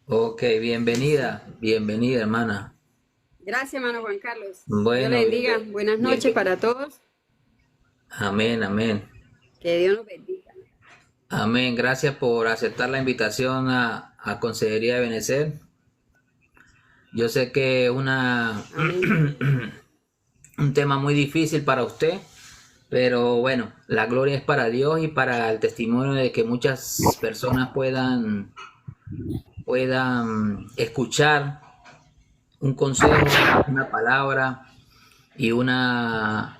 Ok, bienvenida, hermana. Gracias, hermano Juan Carlos. Dios le Bueno, bendiga. Buenas noches bienvenido. para todos. Amén, amén. Que Dios nos bendiga. Amén. Gracias por aceptar la invitación a Consejería de Benecer. Yo sé que es Amén. un tema muy difícil para usted, pero bueno, la gloria es para Dios y para el testimonio de que muchas personas puedan escuchar un consejo, una palabra y una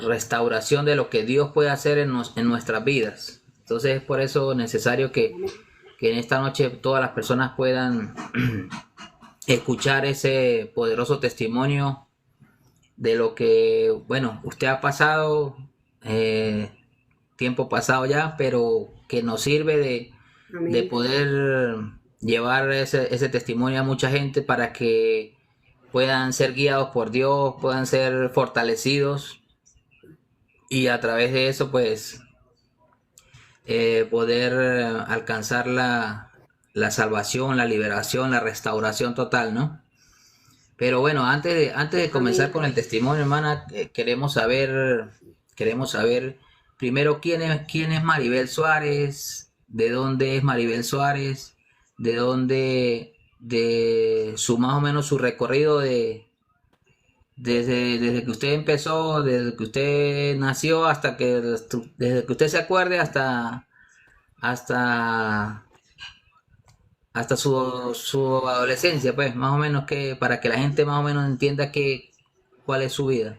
restauración de lo que Dios puede hacer en nuestras vidas. Entonces es por eso necesario Amén. que en esta noche todas las personas puedan escuchar ese poderoso testimonio de lo que, bueno, usted ha pasado, eh, tiempo pasado ya, pero que nos sirve de Amén. poder llevar ese testimonio a mucha gente para que puedan ser guiados por Dios, puedan ser fortalecidos y a través de eso pues poder alcanzar la salvación, la liberación, la restauración total, ¿no? Pero bueno, antes de comenzar Amén. con el testimonio, hermana, queremos saber primero quién es Maribel Suárez, de dónde es Maribel Suárez, de dónde, de su más o menos su recorrido desde que usted empezó, desde que usted nació hasta desde que usted se acuerde hasta, hasta su adolescencia, pues, más o menos que, para que la gente más o menos entienda cuál es su vida.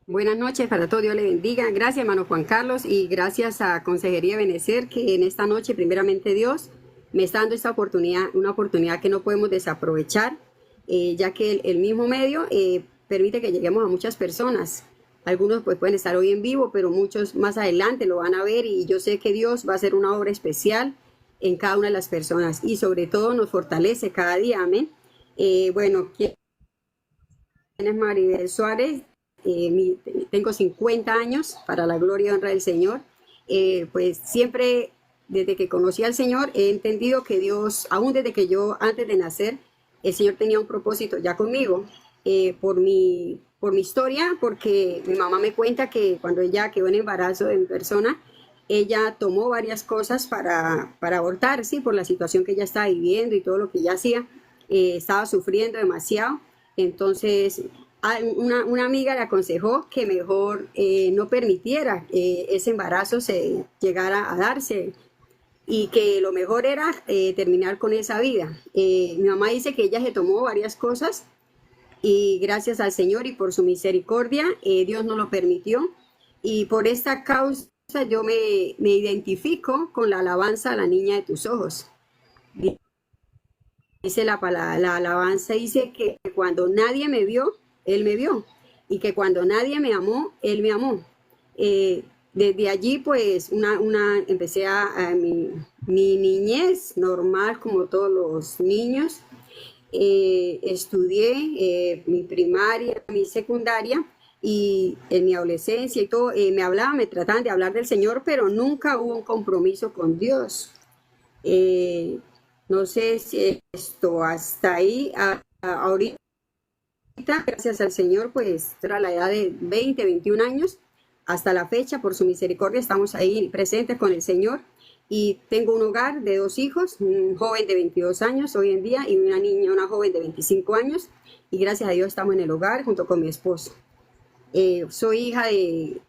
Buenas noches para todos. Dios le bendiga. Gracias, hermano Juan Carlos, y gracias a Consejería Benecer, que en esta noche, primeramente Dios, me está dando esta oportunidad, una oportunidad que no podemos desaprovechar, ya que el mismo medio permite que lleguemos a muchas personas. Algunos pues pueden estar hoy en vivo, pero muchos más adelante lo van a ver, y yo sé que Dios va a hacer una obra especial en cada una de las personas y sobre todo nos fortalece cada día. Amén. Bueno, ¿quién es Maribel Suárez? Tengo 50 años, para la gloria y honra del Señor. Pues siempre, desde que conocí al Señor, he entendido que Dios, aún desde que yo, antes de nacer, el Señor tenía un propósito ya conmigo, por mi historia, porque mi mamá me cuenta que cuando ella quedó en embarazo de mi persona, ella tomó varias cosas para abortar, sí, por la situación que ella estaba viviendo y todo lo que ella hacía. Estaba sufriendo demasiado. Entonces, una amiga le aconsejó que mejor no permitiera que ese embarazo se llegara a darse, y que lo mejor era terminar con esa vida. Mi mamá dice que ella se tomó varias cosas y gracias al Señor y por su misericordia, Dios no lo permitió. Y por esta causa yo me identifico con la alabanza a la niña de tus ojos. Dice la alabanza, dice que cuando nadie me vio, Él me vio. Y que cuando nadie me amó, Él me amó. Desde allí, pues, empecé a mi niñez normal, como todos los niños. Estudié mi primaria, mi secundaria, y en mi adolescencia y todo, me trataban de hablar del Señor, pero nunca hubo un compromiso con Dios. Eh, no sé si esto hasta ahí, ahorita, gracias al Señor, pues era la edad de 20, 21 años, hasta la fecha, por su misericordia, estamos ahí presentes con el Señor. Y tengo un hogar de dos hijos, un joven de 22 años hoy en día y una niña, una joven de 25 años. Y gracias a Dios estamos en el hogar junto con mi esposo. Soy hija de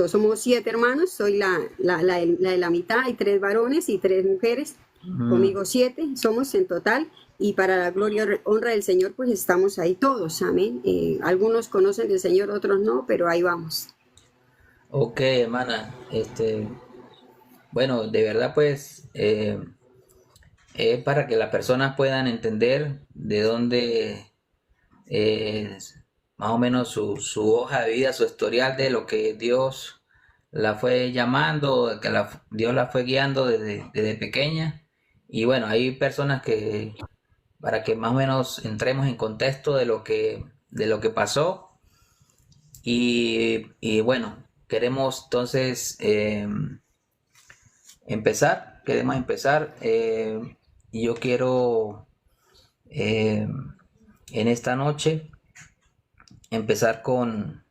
somos 7 hermanos, soy la de la mitad, hay 3 varones y 3 mujeres, Mm, conmigo 7, somos en total, y para la gloria y honra del Señor, pues estamos ahí todos, amén. Algunos conocen del Señor, otros no, pero ahí vamos. ok, hermana, bueno, de verdad pues es para que las personas puedan entender de dónde más o menos su hoja de vida, su historial de lo que Dios la fue llamando, Dios la fue guiando desde pequeña. Y bueno, hay personas para que más o menos entremos en contexto de lo que pasó. Y bueno, queremos entonces queremos empezar. Y yo quiero eh, en esta noche empezar con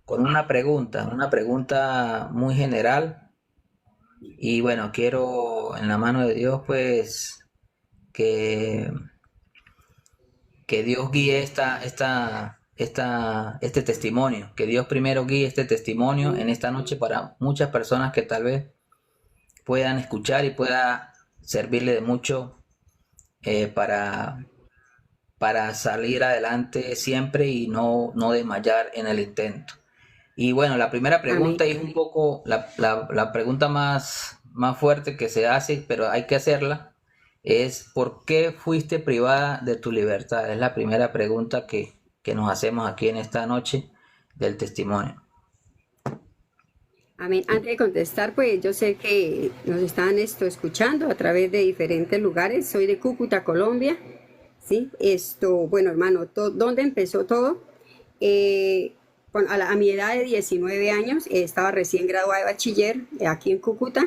una pregunta muy general. Y bueno, quiero en la mano de Dios, pues, que, que Dios guíe este testimonio, que Dios primero guíe este testimonio en Amén. esta noche para muchas personas que tal vez puedan escuchar y pueda servirle de mucho para, para salir adelante siempre y no desmayar en el intento. Y bueno, la primera Amén. pregunta y es un poco la pregunta más fuerte que se hace, pero hay que hacerla, es ¿por qué fuiste privada de tu libertad? Es la primera pregunta que nos hacemos aquí en esta noche del testimonio. Amén. Antes de contestar, pues yo sé que nos están escuchando a través de diferentes lugares. Soy de Cúcuta, Colombia. Sí, bueno, hermano, ¿dónde empezó todo? Eh, a mi edad de 19 años, estaba recién graduada de bachiller aquí en Cúcuta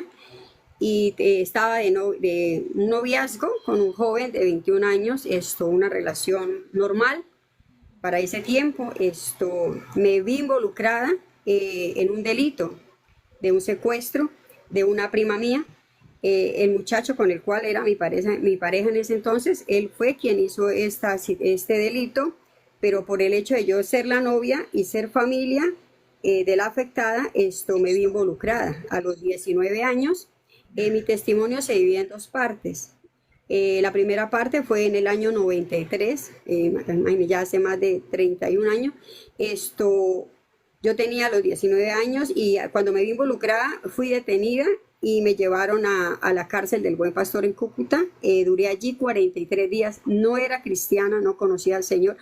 y estaba de un noviazgo con un joven de 21 años, una relación normal para ese tiempo. Me vi involucrada en un delito de un secuestro de una prima mía. El muchacho con el cual era mi pareja en ese entonces, él fue quien hizo este delito, pero por el hecho de yo ser la novia y ser familia de la afectada, me vi involucrada. A los 19 años, mi testimonio se divide en dos partes. La primera parte fue en el año 93, ya hace más de 31 años. Yo tenía los 19 años y cuando me vi involucrada fui detenida y me llevaron a la cárcel del Buen Pastor en Cúcuta. Duré allí 43 días, no era cristiana, no conocía al Señor.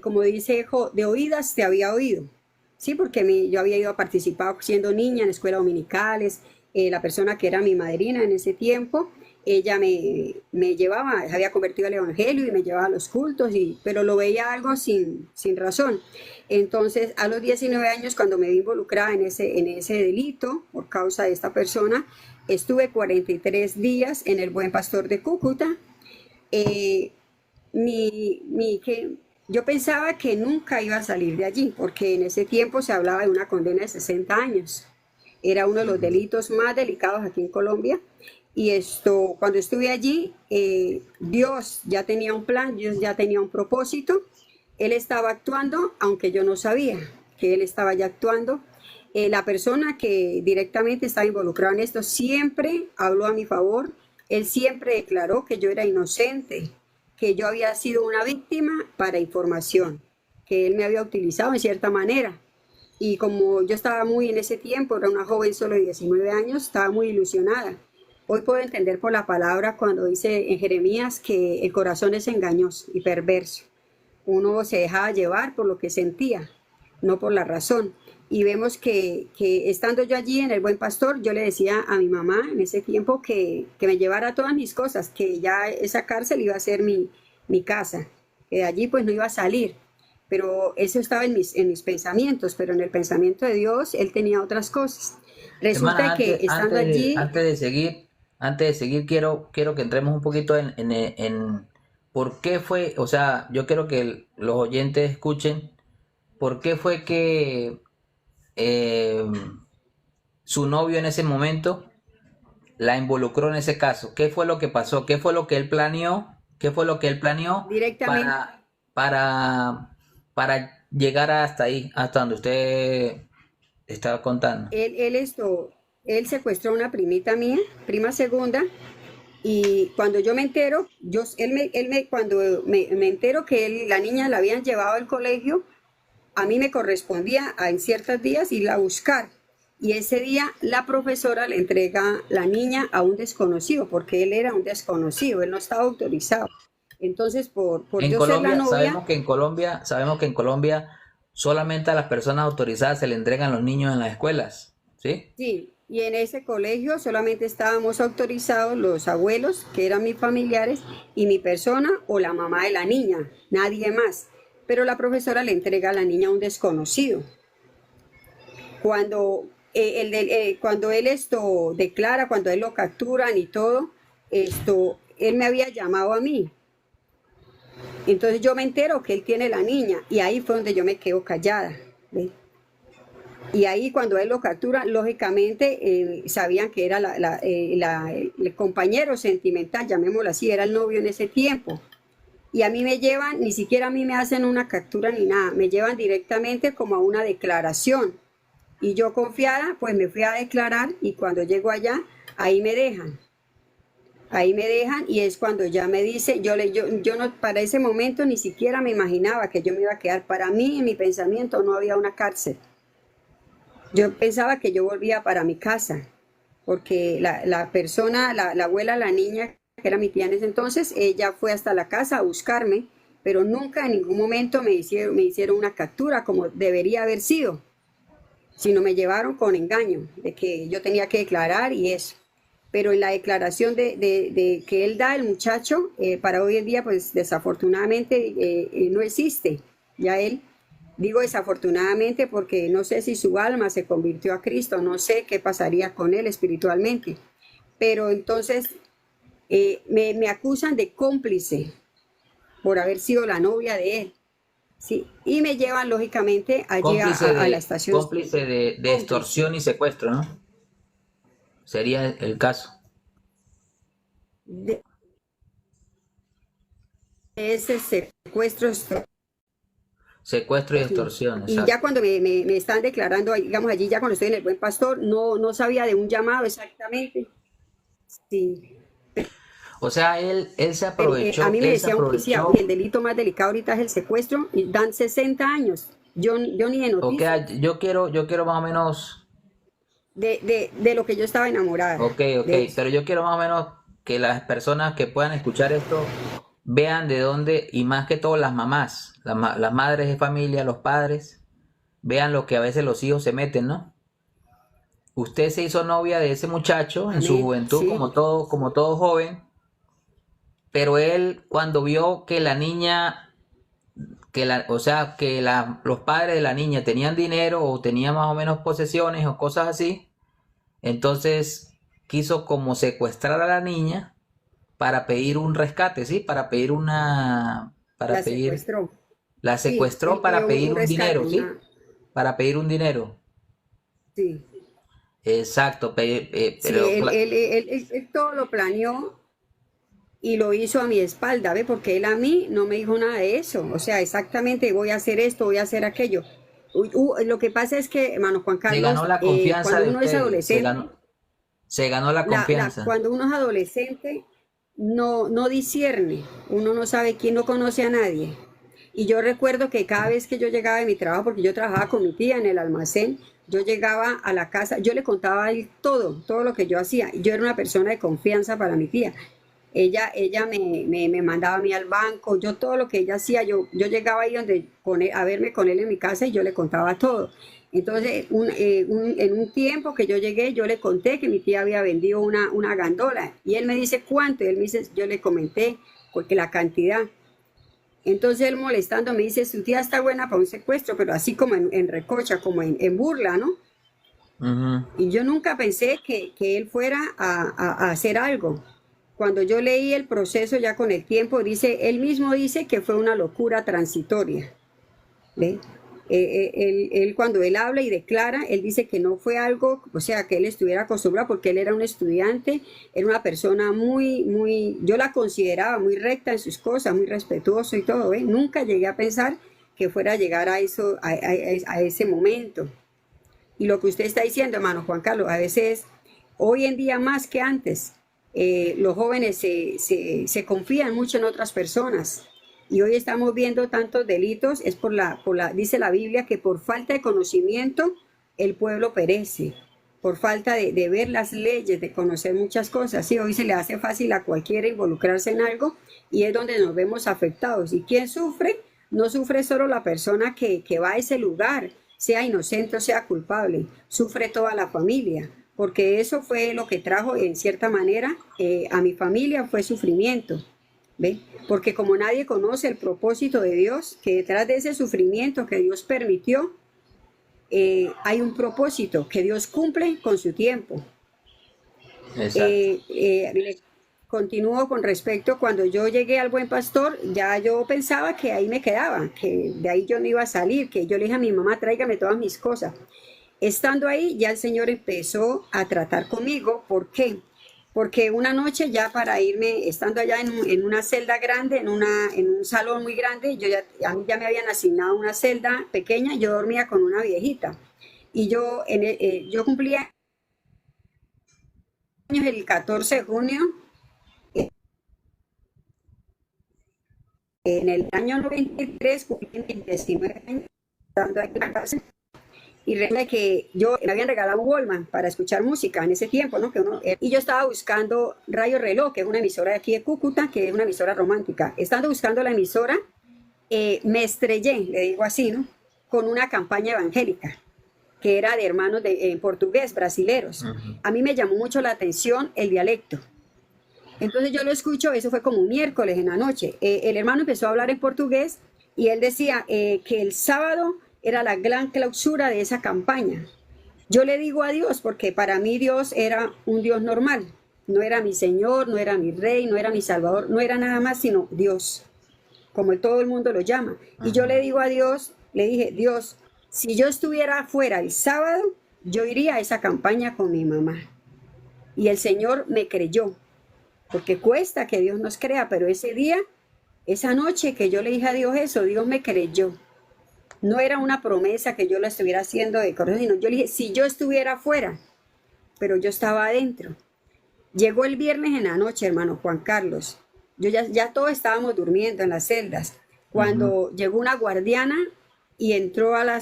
Como dice, de oídas te había oído. Sí, porque yo había ido a participar siendo niña en escuelas dominicales. La persona que era mi madrina en ese tiempo, ella me llevaba, se había convertido al evangelio y me llevaba a los cultos, pero lo veía algo sin razón. Entonces, a los 19 años, cuando me vi involucrada en ese delito por causa de esta persona, estuve 43 días en el Buen Pastor de Cúcuta. Eh, yo pensaba que nunca iba a salir de allí, porque en ese tiempo se hablaba de una condena de 60 años. Era uno de los delitos más delicados aquí en Colombia. Y cuando estuve allí, Dios ya tenía un plan, Dios ya tenía un propósito. Él estaba actuando, aunque yo no sabía que él estaba ya actuando. La persona que directamente estaba involucrada en esto siempre habló a mi favor. Él siempre declaró que yo era inocente, que yo había sido una víctima para información, que él me había utilizado en cierta manera. Y como yo estaba muy en ese tiempo, era una joven solo de 19 años, estaba muy ilusionada. Hoy puedo entender por la palabra cuando dice en Jeremías que el corazón es engañoso y perverso. Uno se dejaba llevar por lo que sentía, no por la razón. Y vemos que estando yo allí en el Buen Pastor, yo le decía a mi mamá en ese tiempo que me llevara todas mis cosas, que ya esa cárcel iba a ser mi casa, que de allí pues no iba a salir. Pero eso estaba en mis pensamientos, pero en el pensamiento de Dios Él tenía otras cosas. Hermana, Resulta que estando allí, antes de seguir, quiero que entremos un poquito en por qué fue, o sea, yo quiero que los oyentes escuchen por qué fue que eh, su novio en ese momento la involucró en ese caso. ¿Qué fue lo que pasó? ¿Qué fue lo que él planeó? ¿Qué fue lo que él planeó directamente, para, para llegar hasta ahí, hasta donde usted estaba contando? él secuestró a una primita mía, prima segunda. Y cuando yo me entero, cuando me entero que la niña la habían llevado al colegio, a mí me correspondía en ciertos días irla a buscar. Y ese día la profesora le entrega la niña a un desconocido, porque él era un desconocido, él no estaba autorizado. Entonces, por En yo ser la Colombia, novia, sabemos que en Colombia solamente a las personas autorizadas se le entregan los niños en las escuelas, ¿sí? sí, y en ese colegio solamente estábamos autorizados los abuelos, que eran mis familiares, y mi persona o la mamá de la niña, nadie más. Pero la profesora le entrega a la niña a un desconocido. Cuando cuando él declara, cuando él lo capturan y todo, él me había llamado a mí. Entonces yo me entero que él tiene la niña y ahí fue donde yo me quedo callada. ¿Ve? Y ahí cuando él lo captura, lógicamente sabían que era el compañero sentimental, llamémoslo así, era el novio en ese tiempo. Y a mí me llevan, ni siquiera a mí me hacen una captura ni nada, me llevan directamente como a una declaración. Y yo confiada, pues me fui a declarar y cuando llego allá, ahí me dejan. Ahí me dejan y es cuando ya me dice, yo no, para ese momento ni siquiera me imaginaba que yo me iba a quedar. Para mí, en mi pensamiento, no había una cárcel. Yo pensaba que yo volvía para mi casa, porque la persona, la abuela, la niña, que era mi tía en ese entonces, ella fue hasta la casa a buscarme, pero nunca en ningún momento me hicieron una captura como debería haber sido, sino me llevaron con engaño, de que yo tenía que declarar y eso. Pero en la declaración de que él da, el muchacho, para hoy en día, pues desafortunadamente no existe. Ya él, digo desafortunadamente porque no sé si su alma se convirtió a Cristo, no sé qué pasaría con él espiritualmente. Pero entonces me acusan de cómplice por haber sido la novia de él. Sí, y me llevan lógicamente allí a la estación. Cómplice de extorsión y secuestro, ¿no? Sería el caso. De ese secuestro. Secuestro y Sí. extorsión, Y exacto. ya cuando me están declarando, digamos allí, ya cuando estoy en el Buen Pastor, no sabía de un llamado exactamente. Sí, O sea, pero a mí me él se decía un policía, "Uy, el aprovechó. delito más delicado ahorita es el secuestro y dan 60 años. Yo ni de Ok, noticia yo quiero más o menos, de lo que yo estaba enamorada ok, de eso. pero yo quiero más o menos que las personas que puedan escuchar esto vean de dónde, y más que todo las mamás, las madres de familia, los padres, vean lo que a veces los hijos se meten, ¿no? Usted se hizo novia de ese muchacho en su Amén. juventud, Sí, como todo joven, pero él cuando vio que la niña, o sea, los padres de la niña tenían dinero o tenían más o menos posesiones o cosas así, entonces quiso como secuestrar a la niña para pedir un rescate, ¿sí? la secuestró. La Sí, secuestró él para pidió pedir un un rescate, dinero, ¿sí? Para pedir un dinero. sí. Exacto, Sí, él todo lo planeó y lo hizo a mi espalda, ¿ve? Porque él a mí no me dijo nada de eso. O sea, exactamente voy a hacer esto, voy a hacer aquello. Lo que pasa es que, hermano Juan se ganó Carlos, la confianza cuando de uno es usted, adolescente, se ganó la confianza. cuando uno es adolescente, no discierne, uno no sabe quién, no conoce a nadie. Y yo recuerdo que cada vez que yo llegaba de mi trabajo, porque yo trabajaba con mi tía en el almacén, yo llegaba a la casa, yo le contaba a él todo lo que yo hacía. Yo era una persona de confianza para mi tía. Ella me mandaba a mí al banco, yo todo lo que ella hacía, yo llegaba ahí a verme con él en mi casa y yo le contaba todo. Entonces, en un tiempo que yo llegué, yo le conté que mi tía había vendido una gandola y él me dice cuánto, y él me dice, yo le comenté porque la cantidad. Entonces él molestando me dice, su tía está buena para un secuestro, pero así como en recocha, como en burla, ¿no? Ujú. Y yo nunca pensé que él fuera a hacer algo. Cuando yo leí el proceso ya con el tiempo, él mismo dice que fue una locura transitoria. ¿Ve? Él cuando él habla y declara, él dice que no fue algo, o sea, que él estuviera acostumbrado porque él era un estudiante, era una persona yo la consideraba muy recta en sus cosas, muy respetuoso y todo, ¿ve? Nunca llegué a pensar que fuera a llegar a eso, a ese momento. Y lo que usted está diciendo, hermano Juan Carlos, a veces, hoy en día más que antes, los jóvenes se confían mucho en otras personas. Y hoy estamos viendo tantos delitos, es dice la Biblia que por falta de conocimiento el pueblo perece, por falta de ver las leyes, de conocer muchas cosas. Sí, hoy se le hace fácil a cualquiera involucrarse en algo y es donde nos vemos afectados. ¿Y quién sufre? No sufre solo la persona que va a ese lugar, sea inocente o sea culpable, sufre toda la familia, porque eso fue lo que trajo en cierta manera a mi familia, fue sufrimiento. ¿Ve? Porque como nadie conoce el propósito de Dios, que detrás de ese sufrimiento que Dios permitió, hay un propósito que Dios cumple con su tiempo. Exacto. Continúo con respecto, cuando yo llegué al Buen Pastor, ya yo pensaba que ahí me quedaba, que de ahí yo no iba a salir, que yo le dije a mi mamá, tráigame todas mis cosas. Estando ahí, ya el Señor empezó a tratar conmigo. ¿Por qué? Porque una noche ya para irme, estando allá en una celda grande, en un salón muy grande, a mí ya me habían asignado una celda pequeña, yo dormía con una viejita. Y yo cumplía años el 14 de junio, en el año 93, cumplí mis 19 años, estando ahí en la cárcel. Y resulta que yo me habían regalado un Walkman para escuchar música en ese tiempo, ¿no? Y yo estaba buscando Radio Reloj, que es una emisora de aquí de Cúcuta, que es una emisora romántica. Estando buscando la emisora, me estrellé, le digo así, ¿no? Con una campaña evangélica, que era de hermanos en portugués, brasileros. Ujú. A mí me llamó mucho la atención el dialecto. Entonces yo lo escucho, eso fue como un miércoles en la noche. El hermano empezó a hablar en portugués y él decía que el sábado era la gran clausura de esa campaña. Yo le digo a Dios, porque para mí Dios era un Dios normal. No era mi Señor, no era mi Rey, no era mi Salvador, no era nada más sino Dios, como todo el mundo lo llama. Y yo le Ujú. digo a Dios, le dije, Dios, si yo estuviera afuera el sábado, yo iría a esa campaña con mi mamá. Y el Señor me creyó, porque cuesta que Dios nos crea, pero ese día, esa noche que yo le dije a Dios eso, Dios me creyó. No era una promesa que yo lo estuviera haciendo de corazón, sino yo le dije, si yo estuviera afuera, pero yo estaba adentro. Llegó el viernes en la noche, hermano Juan Carlos. Ya todos estábamos durmiendo en las celdas. Ujú. Cuando llegó una guardiana y entró a la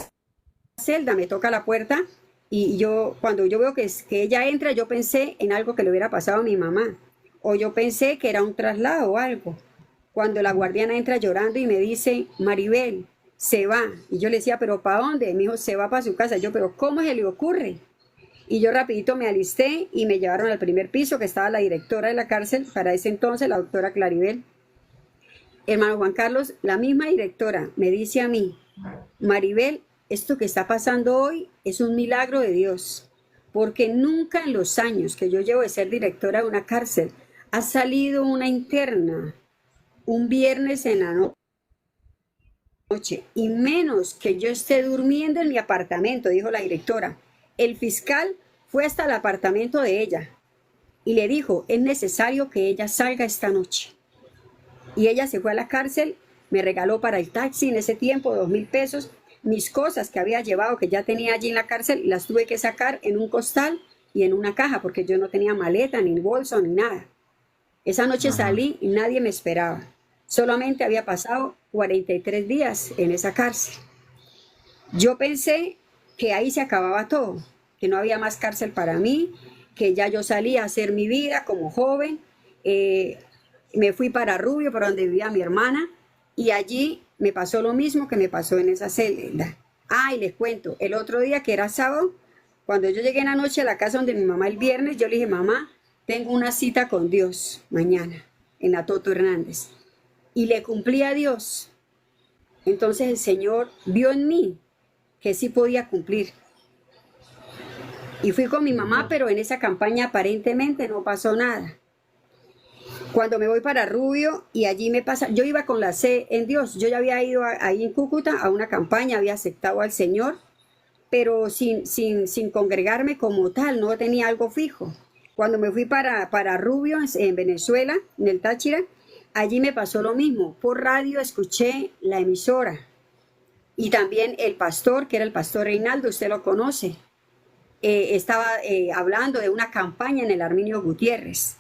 celda, me toca la puerta y cuando yo veo que ella entra, yo pensé en algo que le hubiera pasado a mi mamá. O yo pensé que era un traslado o algo. Cuando la guardiana entra llorando y me dice, Maribel, se va. Y yo le decía, ¿pero para dónde? Me dijo, se va para su casa. Yo, ¿pero cómo se le ocurre? Y yo rapidito me alisté y me llevaron al primer piso, que estaba la directora de la cárcel, para ese entonces la doctora Claribel. Hermano Juan Carlos, la misma directora me dice a mí, Maribel, esto que está pasando hoy es un milagro de Dios, porque nunca en los años que yo llevo de ser directora de una cárcel ha salido una interna un viernes en la noche, y menos que yo esté durmiendo en mi apartamento, dijo la directora. El fiscal fue hasta el apartamento de ella y le dijo, es necesario que ella salga esta noche. Y ella se fue a la cárcel, me regaló para el taxi en ese tiempo 2.000 pesos, mis cosas que había llevado, que ya tenía allí en la cárcel, las tuve que sacar en un costal y en una caja, porque yo no tenía maleta, ni bolso, ni nada. Esa noche Ujú. salí y nadie me esperaba. Solamente había pasado 43 días en esa cárcel. Yo pensé que ahí se acababa todo, que no había más cárcel para mí, que ya yo salía a hacer mi vida como joven. Eh, Me fui para Rubio, para donde vivía mi hermana, y allí me pasó lo mismo que me pasó en esa celda. Ah, y les cuento, el otro día que era sábado, cuando yo llegué en la noche a la casa donde mi mamá el viernes, yo le dije, mamá, tengo una cita con Dios mañana en la Toto Hernández. Y le cumplí a Dios. Entonces el Señor vio en mí que sí podía cumplir. Y fui con mi mamá, Bien. pero en esa campaña aparentemente no pasó nada. Cuando me voy para Rubio y allí me pasa, yo iba con la C en Dios, yo ya había ido ahí en Cúcuta a una campaña, había aceptado al Señor, pero sin congregarme como tal, no tenía algo fijo. Cuando me fui para Rubio, en Venezuela, en el Táchira, allí me pasó lo mismo. Por radio escuché la emisora y también el pastor, que era el pastor Reinaldo, usted lo conoce, estaba hablando de una campaña en el Arminio Gutiérrez.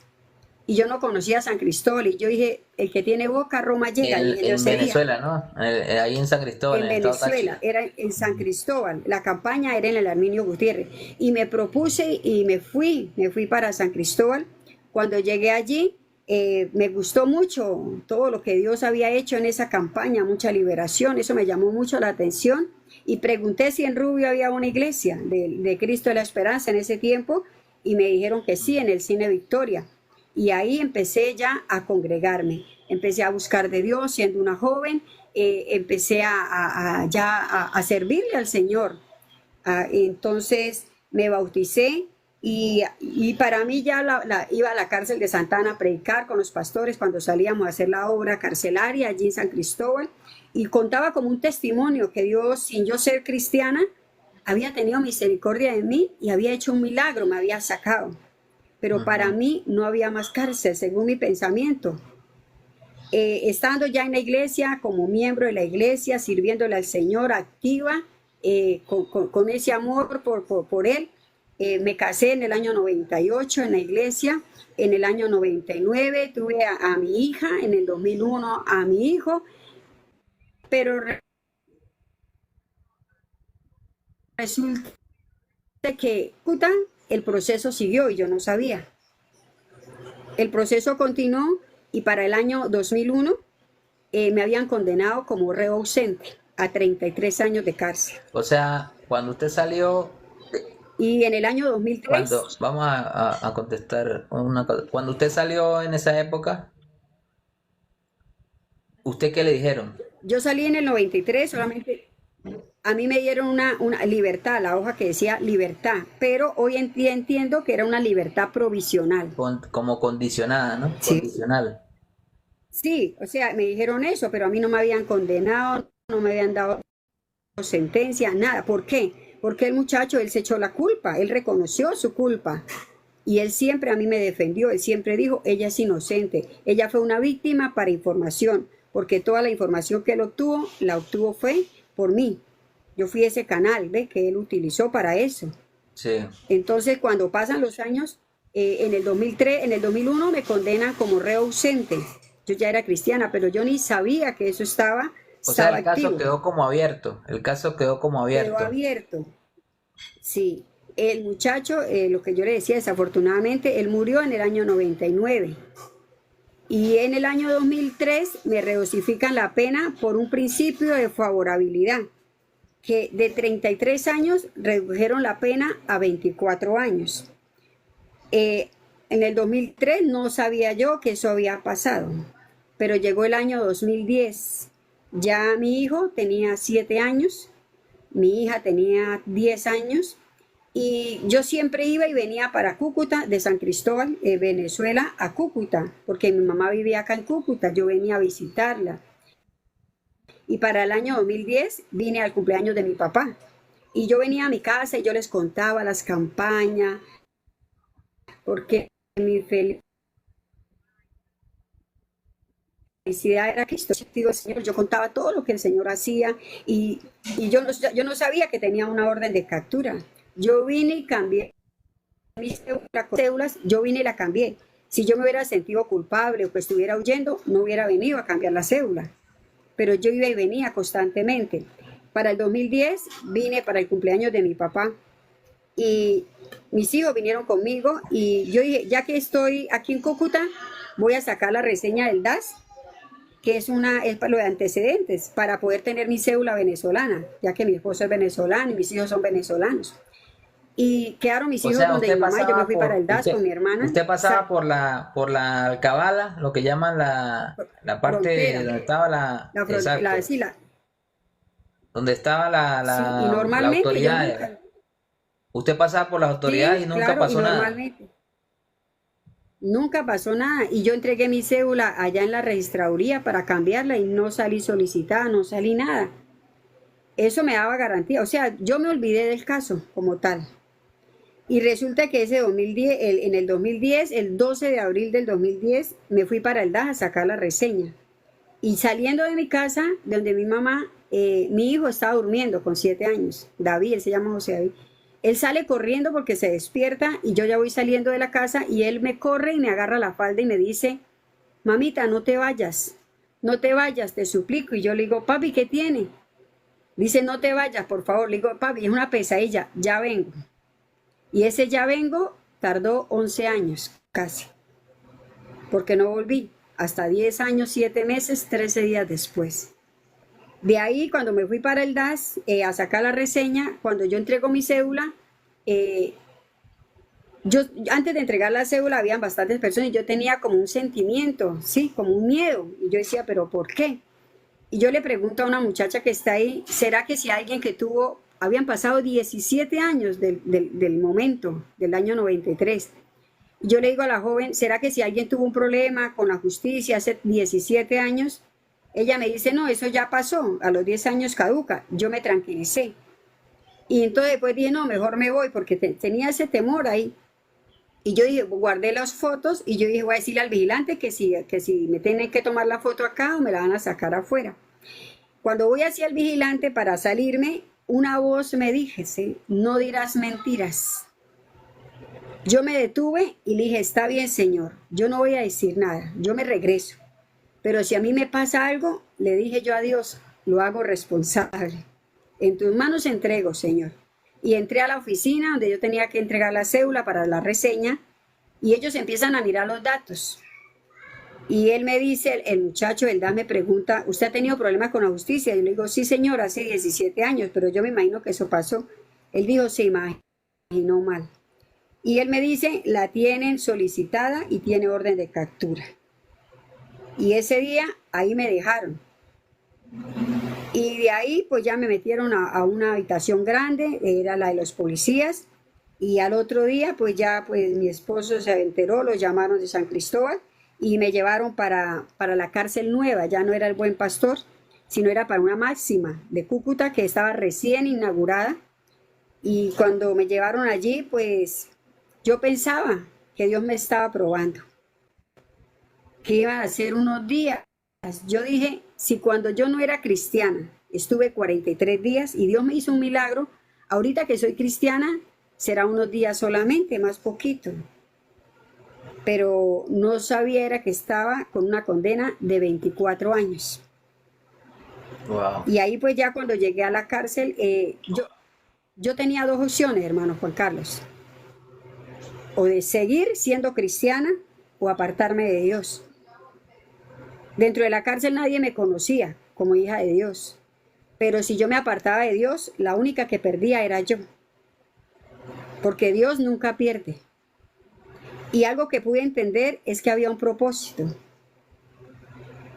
Y yo no conocía a San Cristóbal y yo dije, el que tiene boca a Roma llega, dije yo En ese día. Venezuela, ¿no? Ahí en San Cristóbal, En en el estado Venezuela, Táchira. era en San Cristóbal, la campaña era en el Arminio Gutiérrez y me propuse y me fui para San Cristóbal. Cuando llegué allí, me gustó mucho todo lo que Dios había hecho en esa campaña, mucha liberación, eso me llamó mucho la atención y pregunté si en Rubio había una iglesia de Cristo de la Esperanza en ese tiempo y me dijeron que sí, en el Cine Victoria. Y ahí empecé ya a congregarme, empecé a buscar de Dios siendo una joven, empecé ya a servirle al Señor. Entonces me bauticé y para mí ya iba a la cárcel de Santa Ana a predicar con los pastores cuando salíamos a hacer la obra carcelaria allí en San Cristóbal y contaba como un testimonio que Dios, sin yo ser cristiana, había tenido misericordia de mí y había hecho un milagro, me había sacado. Pero para Ujú. mí no había más cárcel, según mi pensamiento. Estando ya en la iglesia, como miembro de la iglesia, sirviéndole al Señor, activa, con ese amor por Él, me casé en el año 98 en la iglesia, en el año 99 tuve a mi hija, en el 2001 a mi hijo, pero resulta que puta, el proceso siguió y yo no sabía. El proceso continuó y para el año 2001 me habían condenado como reo ausente a 33 años de cárcel. O sea, cuando usted salió, Y en el año cuando, 2003, vamos a contestar una cosa. Cuando usted salió en esa época, ¿usted qué le dijeron? yo salí en el 93, solamente a mí me dieron una libertad, la hoja que decía libertad, pero hoy en día entiendo que era una libertad provisional. Como condicionada, ¿no? Sí. Condicional. Sí, o sea, me dijeron eso, pero a mí no me habían condenado, no me habían dado sentencia, nada. ¿Por qué? Porque el muchacho, él se echó la culpa, él reconoció su culpa. Y él siempre a mí me defendió, él siempre dijo, ella es inocente, ella fue una víctima para información, porque toda la información que él obtuvo, la obtuvo fue por mí. Yo fui ese canal, ¿ve? Que él utilizó para eso. Sí. Entonces, cuando pasan los años, en el 2003, en el 2001 me condenan como reo ausente. Yo ya era cristiana, pero yo ni sabía que eso O sea, estaba el caso activo. quedó como abierto. El caso quedó como Quedó abierto. abierto. Sí, el muchacho, lo que yo le decía, desafortunadamente, él murió en el año 99. Y en el año 2003 me redosifican la pena por un principio de favorabilidad, que de 33 años redujeron la pena a 24 años. En el 2003 no sabía yo que eso había pasado, pero llegó el año 2010. Ya mi hijo tenía 7 años, mi hija tenía 10 años y yo siempre iba y venía para Cúcuta, de San Cristóbal, Venezuela, a Cúcuta, porque mi mamá vivía acá en Cúcuta, yo venía a visitarla. Y para el año 2010 vine al cumpleaños de mi papá. Y yo venía a mi casa y yo les contaba las campañas, porque mi felicidad era Cristo. Digo, el Señor, yo contaba todo lo que el Señor hacía y yo no sabía que tenía una orden de captura. Yo vine y cambié mis cédulas, yo vine y la cambié. Si yo me hubiera sentido culpable o que estuviera huyendo, no hubiera venido a cambiar la cédula. Pero yo iba y venía constantemente. Para el 2010 vine para el cumpleaños de mi papá y mis hijos vinieron conmigo y yo dije, ya que estoy aquí en Cúcuta, voy a sacar la reseña del DAS, que es para lo de antecedentes, para poder tener mi cédula venezolana, ya que mi esposo es venezolano y mis hijos son venezolanos. Y quedaron mis O hijos sea, donde mi mamá, yo me fui para el DAS usted, con mi hermana, usted pasaba por la alcabala, lo que llaman la parte frontera, donde estaba exacto, sí, donde estaba sí, y la normalmente yo autoridad. nunca, Usted pasaba por las autoridades sí, y nunca claro, y pasó nada. normalmente nunca pasó nada. Y yo entregué mi cédula allá en la registraduría para cambiarla y no salí solicitada, no salí nada. Eso me daba garantía. O sea, yo me olvidé del caso como tal. Y resulta que ese 2010, en el 2010, el 12 de abril del 2010, me fui para el DAS a sacar la reseña. Y saliendo de mi casa, de donde mi mamá, mi hijo estaba durmiendo con 7 años. David, él se llama José David. Él sale corriendo porque se despierta y yo ya voy saliendo de la casa y él me corre y me agarra la falda y me dice, mamita, no te vayas, no te vayas, te suplico. Y yo le digo, papi, ¿qué tiene? Dice, no te vayas, por favor. Le digo, papi, es una pesadilla, ya vengo. Y ese ya vengo tardó 11 años casi, porque no volví. Hasta 10 años, 7 meses, 13 días después. De ahí, cuando me fui para el DAS a sacar la reseña, cuando yo entrego mi cédula, eh, yo antes de entregar la cédula habían bastantes personas y yo tenía como un sentimiento, sí, como un miedo. Y yo decía, ¿pero por qué? Y yo le pregunto a una muchacha que está ahí, ¿será que si alguien que tuvo habían pasado 17 años del momento, del año 93. Yo le digo a la joven, ¿será que si alguien tuvo un problema con la justicia hace 17 años? Ella me dice, no, eso ya pasó, a los 10 años caduca. Yo me tranquilicé. Y entonces después dije, no, mejor me voy porque tenía ese temor ahí. Y yo dije, guardé las fotos y yo dije, voy a decirle al vigilante que si me tienen que tomar la foto acá o me la van a sacar afuera. Cuando voy hacia el vigilante para salirme, una voz me dice, no dirás mentiras. Yo me detuve y le dije, está bien, señor, yo no voy a decir nada, yo me regreso. Pero si a mí me pasa algo, le dije yo a Dios, lo hago responsable. En tus manos entrego, señor. Y entré a la oficina donde yo tenía que entregar la cédula para la reseña y ellos empiezan a mirar los datos. Y él me dice, el muchacho, el DAS me pregunta, ¿usted ha tenido problemas con la justicia? Y yo le digo, sí, señor, hace 17 años, pero yo me imagino que eso pasó. Él dijo, se imaginó mal. Y él me dice, la tienen solicitada y tiene orden de captura. Y ese día ahí me dejaron. Y de ahí pues ya me metieron a una habitación grande, era la de los policías. Y al otro día pues ya pues mi esposo se enteró, lo llamaron de San Cristóbal y me llevaron para la cárcel nueva. Ya no era el Buen Pastor, sino era para una máxima de Cúcuta que estaba recién inaugurada. Y cuando me llevaron allí pues yo pensaba que Dios me estaba probando, que iba a ser unos días. Yo dije, si cuando yo no era cristiana estuve 43 días y Dios me hizo un milagro, ahorita que soy cristiana será unos días solamente, más poquito. Pero no sabía era que estaba con una condena de 24 años. Wow. Y ahí pues ya cuando llegué a la cárcel, yo tenía dos opciones, hermano Juan Carlos. O de seguir siendo cristiana o apartarme de Dios. Dentro de la cárcel nadie me conocía como hija de Dios. Pero si yo me apartaba de Dios, la única que perdía era yo. Porque Dios nunca pierde. Y algo que pude entender es que había un propósito.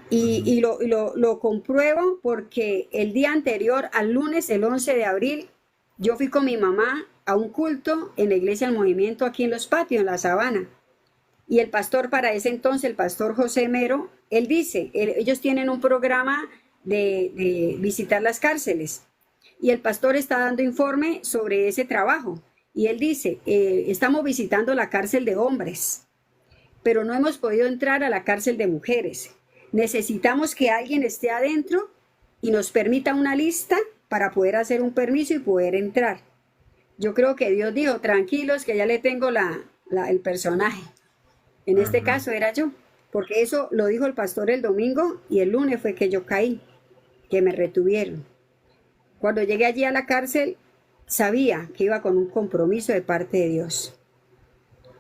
Y lo compruebo porque el día anterior, al lunes, el 11 de abril, yo fui con mi mamá a un culto en la iglesia del Movimiento aquí en Los Patios, en la Sabana. Y el pastor para ese entonces, el pastor José Mero, él dice, ellos tienen un programa de visitar las cárceles. Y el pastor está dando informe sobre ese trabajo. Y él dice, estamos visitando la cárcel de hombres, pero no hemos podido entrar a la cárcel de mujeres. Necesitamos que alguien esté adentro y nos permita una lista para poder hacer un permiso y poder entrar. Yo creo que Dios dijo, tranquilos, que ya le tengo el personaje. En este caso era yo, porque eso lo dijo el pastor el domingo y el lunes fue que yo caí, que me retuvieron. Cuando llegué allí a la cárcel, sabía que iba con un compromiso de parte de Dios.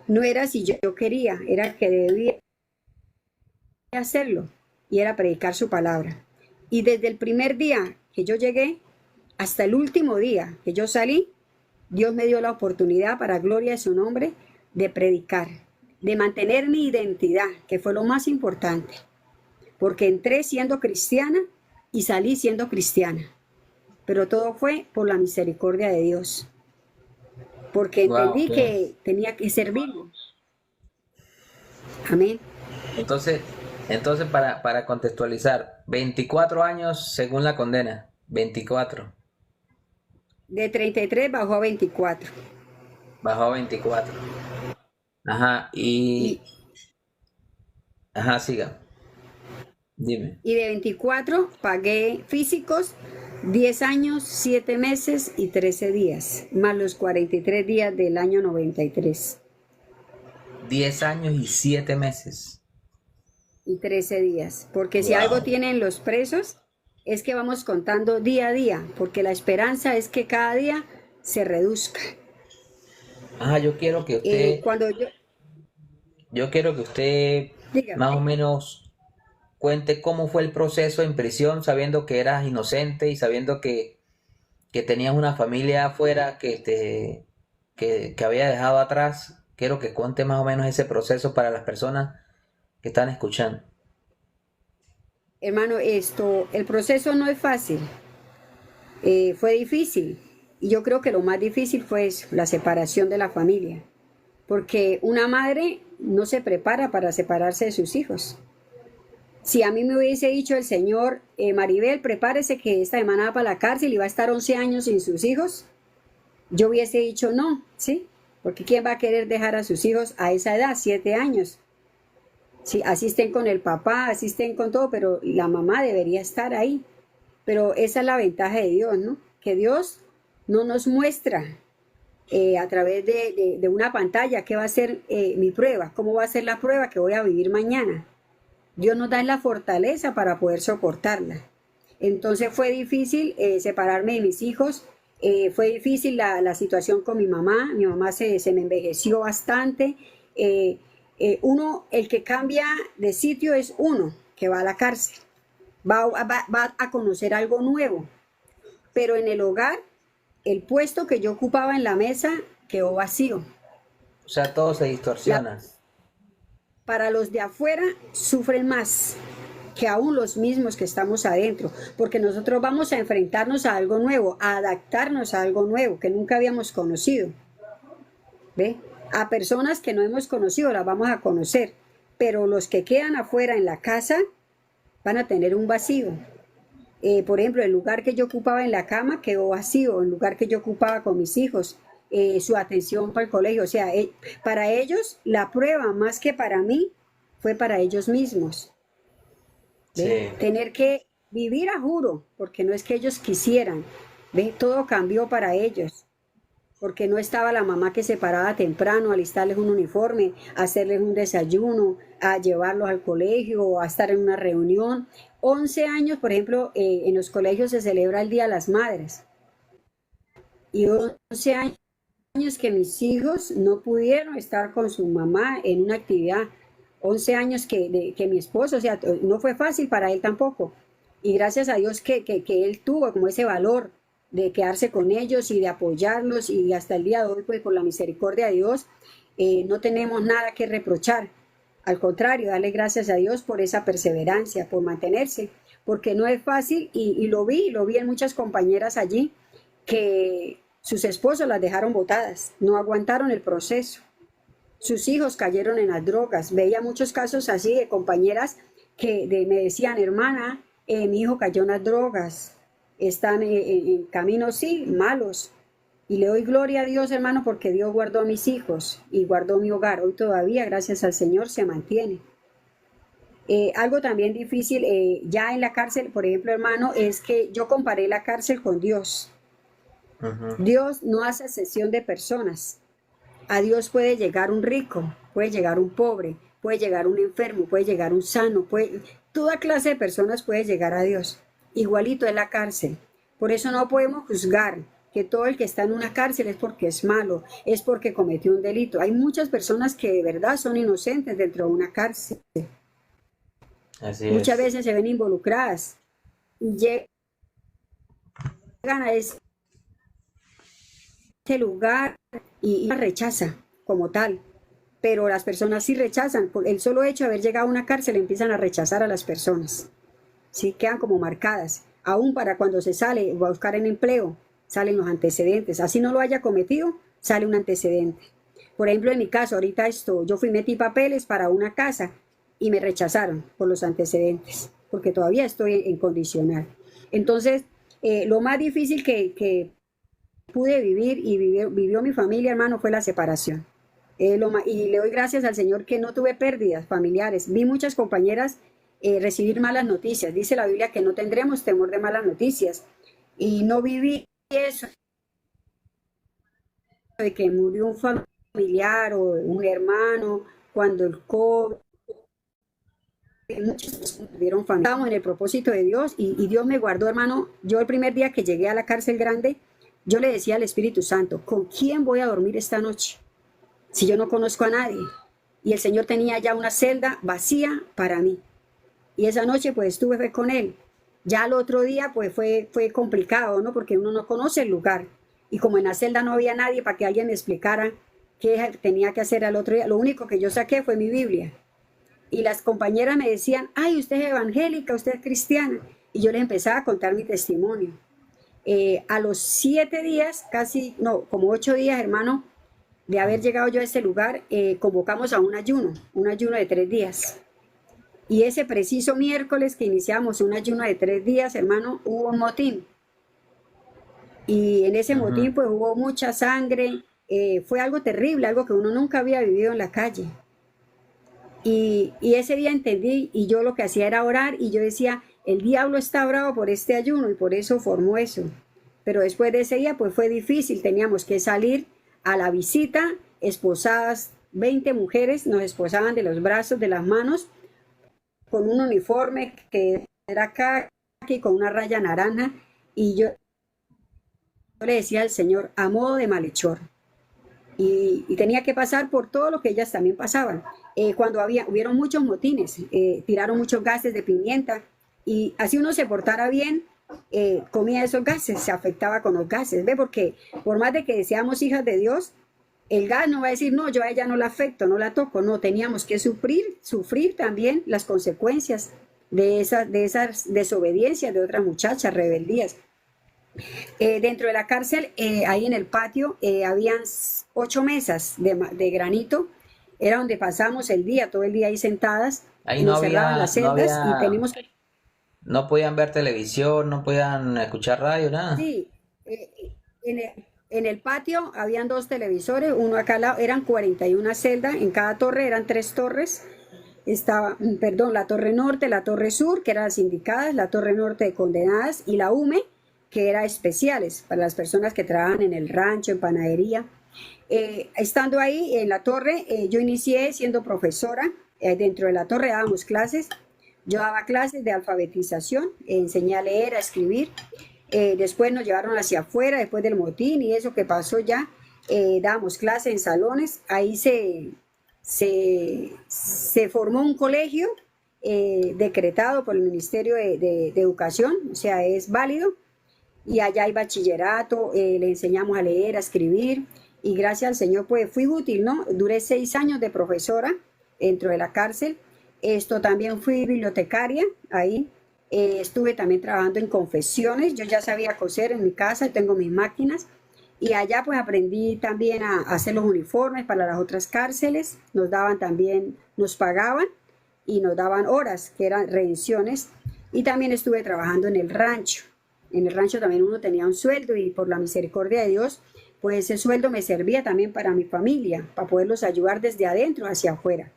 No era si yo quería, era que debía hacerlo y era predicar su palabra. Y desde el primer día que yo llegué hasta el último día que yo salí, Dios me dio la oportunidad, para gloria de su nombre, de predicar, de mantener mi identidad, que fue lo más importante, porque entré siendo cristiana y salí siendo cristiana, pero todo fue por la misericordia de Dios, porque entendí que tenía que servirlo. Amén. Entonces, para contextualizar, 24 años según la condena, 24. De 33 bajó a 24. Bajó a 24. Ajá, Ajá, siga. Dime. Y de 24 pagué físicos 10 años, 7 meses y 13 días, más los 43 días del año 93. 10 años y 7 meses. Y 13 días, porque si algo tienen los presos es que vamos contando día a día, porque la esperanza es que cada día se reduzca. Yo quiero que usted, yo quiero que usted dígame. más o menos cuente cómo fue el proceso en prisión, sabiendo que eras inocente y sabiendo que tenías una familia afuera que había dejado atrás. Quiero que cuente más o menos ese proceso para las personas que están escuchando. Hermano, el proceso no es fácil, fue difícil Y yo creo que lo más difícil fue eso, la separación de la familia, porque una madre no se prepara para separarse de sus hijos. Si a mí me hubiese dicho el Señor, Maribel, prepárese que esta semana va para la cárcel y va a estar 11 años sin sus hijos, yo hubiese dicho no, ¿sí? Porque ¿quién va a querer dejar a sus hijos a esa edad, 7 años? Sí, asisten con el papá, asisten con todo, pero la mamá debería estar ahí. Pero esa es la ventaja de Dios, ¿no? Que Dios no nos muestra a través de una pantalla qué va a ser mi prueba, cómo va a ser la prueba que voy a vivir mañana. Dios nos da la fortaleza para poder soportarla. Entonces fue difícil separarme de mis hijos, fue difícil la situación con mi mamá se me envejeció bastante. El que cambia de sitio es uno que va a la cárcel, va a conocer algo nuevo, pero en el hogar, el puesto que yo ocupaba en la mesa quedó vacío. O sea, todo se La- distorsiona. para los de afuera sufren más que aún los mismos que estamos adentro, porque nosotros vamos a enfrentarnos a algo nuevo, a adaptarnos a algo nuevo que nunca habíamos conocido. ¿Ve? A personas que no hemos conocido las vamos a conocer, pero los que quedan afuera en la casa van a tener un vacío. Por ejemplo, el lugar que yo ocupaba en la cama quedó vacío, el lugar que yo ocupaba con mis hijos, su atención para el colegio. O sea, para ellos la prueba, más que para mí, fue para ellos mismos. ¿Ve? Sí, Tener que vivir a juro, porque no es que ellos quisieran. ¿Ve? Todo cambió para ellos, porque no estaba la mamá que se paraba temprano a alistarles un uniforme, a hacerles un desayuno, a llevarlos al colegio, a estar en una reunión. 11 años, por ejemplo, en los colegios se celebra el Día de las Madres. Y 11 años que mis hijos no pudieron estar con su mamá en una actividad. 11 años que mi esposo, o sea, no fue fácil para él tampoco. Y gracias a Dios que él tuvo como ese valor de quedarse con ellos y de apoyarlos, y hasta el día de hoy, pues por la misericordia de Dios, no tenemos nada que reprochar. Al contrario, darle gracias a Dios por esa perseverancia, por mantenerse, porque no es fácil, y lo vi en muchas compañeras allí, que sus esposos las dejaron botadas, no aguantaron el proceso. Sus hijos cayeron en las drogas. Veía muchos casos así de compañeras me decían, hermana, mi hijo cayó en las drogas, están en caminos, sí, malos. Y le doy gloria a Dios, hermano, porque Dios guardó a mis hijos y guardó mi hogar. Hoy todavía, gracias al Señor, se mantiene. Algo también difícil ya en la cárcel, por ejemplo, hermano, es que yo comparé la cárcel con Dios. ujú, Dios no hace excepción de personas. A Dios puede llegar un rico, puede llegar un pobre, puede llegar un enfermo, puede llegar un sano, toda clase de personas puede llegar a Dios. Igualito en la cárcel. Por eso no podemos juzgar que todo el que está en una cárcel es porque es malo, es porque cometió un delito. Hay muchas personas que de verdad son inocentes dentro de una cárcel. así Muchas es. veces se ven involucradas y llegan a ese lugar y la rechaza como tal. Pero las personas sí rechazan, por el solo hecho de haber llegado a una cárcel empiezan a rechazar a las personas, sí, quedan como marcadas, aún para cuando se sale a buscar en empleo, salen los antecedentes, así no lo haya cometido, sale un antecedente. Por ejemplo, en mi caso, ahorita yo metí papeles para una casa y me rechazaron por los antecedentes, porque todavía estoy en condicional. Entonces, lo más difícil que pude vivir y vivió mi familia, hermano, fue la separación. Y le doy gracias al Señor que no tuve pérdidas familiares. Vi muchas compañeras recibir malas noticias. Dice la Biblia que no tendremos temor de malas noticias. Y no viví eso de que murió un familiar o un hermano, cuando el COVID, muchos perdieron familia. Estábamos en el propósito de Dios y Dios me guardó, hermano. Yo el primer día que llegué a la cárcel grande, yo le decía al Espíritu Santo, ¿con quién voy a dormir esta noche? Si yo no conozco a nadie. Y el Señor tenía ya una celda vacía para mí. Y esa noche pues estuve con Él. Ya al otro día pues fue complicado, ¿no? Porque uno no conoce el lugar. Y como en la celda no había nadie para que alguien me explicara qué tenía que hacer al otro día, lo único que yo saqué fue mi Biblia. Y las compañeras me decían, ay, usted es evangélica, usted es cristiana. Y yo les empezaba a contar mi testimonio. A los 7 días, casi, no, como 8 días, hermano, de haber llegado yo a ese lugar, convocamos a un ayuno de 3 días. Y ese preciso miércoles que iniciamos un ayuno de 3 días, hermano, hubo un motín. Y en ese Ujú. motín pues hubo mucha sangre, fue algo terrible, algo que uno nunca había vivido en la calle. Y ese día entendí y yo lo que hacía era orar y yo decía, el diablo está bravo por este ayuno y por eso formó eso. Pero después de ese día pues fue difícil, teníamos que salir a la visita, esposadas, 20 mujeres nos esposaban de los brazos, de las manos, con un uniforme que era caqui, con una raya naranja y yo le decía al Señor a modo de malhechor y tenía que pasar por todo lo que ellas también pasaban. Cuando hubieron muchos motines, tiraron muchos gases de pimienta y así uno se portara bien, comía esos gases, se afectaba con los gases, ¿ve? Porque por más de que seamos hijas de Dios, el gas no va a decir, no, yo a ella no la afecto, no la toco, no, teníamos que sufrir también las consecuencias de esas desobediencias de otras muchachas, rebeldías. Dentro de la cárcel, ahí en el patio, habían 8 mesas de granito, era donde pasamos el día, todo el día ahí sentadas, Ahí y nos cerraban las celdas y teníamos que, no podían ver televisión, no podían escuchar radio, nada. sí, en el patio habían 2 televisores, uno acá al lado, eran 41 celdas, en cada torre eran 3 torres, estaba, perdón, la torre norte, la torre sur, que eran las indicadas, la torre norte de condenadas y la UME, que era especiales para las personas que trabajan en el rancho, en panadería. Estando ahí en la torre, yo inicié siendo profesora, dentro de la torre dábamos clases, yo daba clases de alfabetización, enseñé a leer, a escribir, después nos llevaron hacia afuera, después del motín y eso que pasó ya, dábamos clases en salones, ahí se formó un colegio decretado por el Ministerio de Educación, o sea, es válido, y allá hay bachillerato, le enseñamos a leer, a escribir, y gracias al Señor pues fui útil, ¿no? Duré 6 años de profesora dentro de la cárcel, esto también fui bibliotecaria ahí, estuve también trabajando en confesiones, yo ya sabía coser en mi casa, tengo mis máquinas, y allá pues aprendí también a hacer los uniformes para las otras cárceles, nos daban también, nos pagaban y nos daban horas, que eran redenciones, y también estuve trabajando en el rancho. En el rancho también uno tenía un sueldo y por la misericordia de Dios, pues ese sueldo me servía también para mi familia, para poderlos ayudar desde adentro hacia afuera.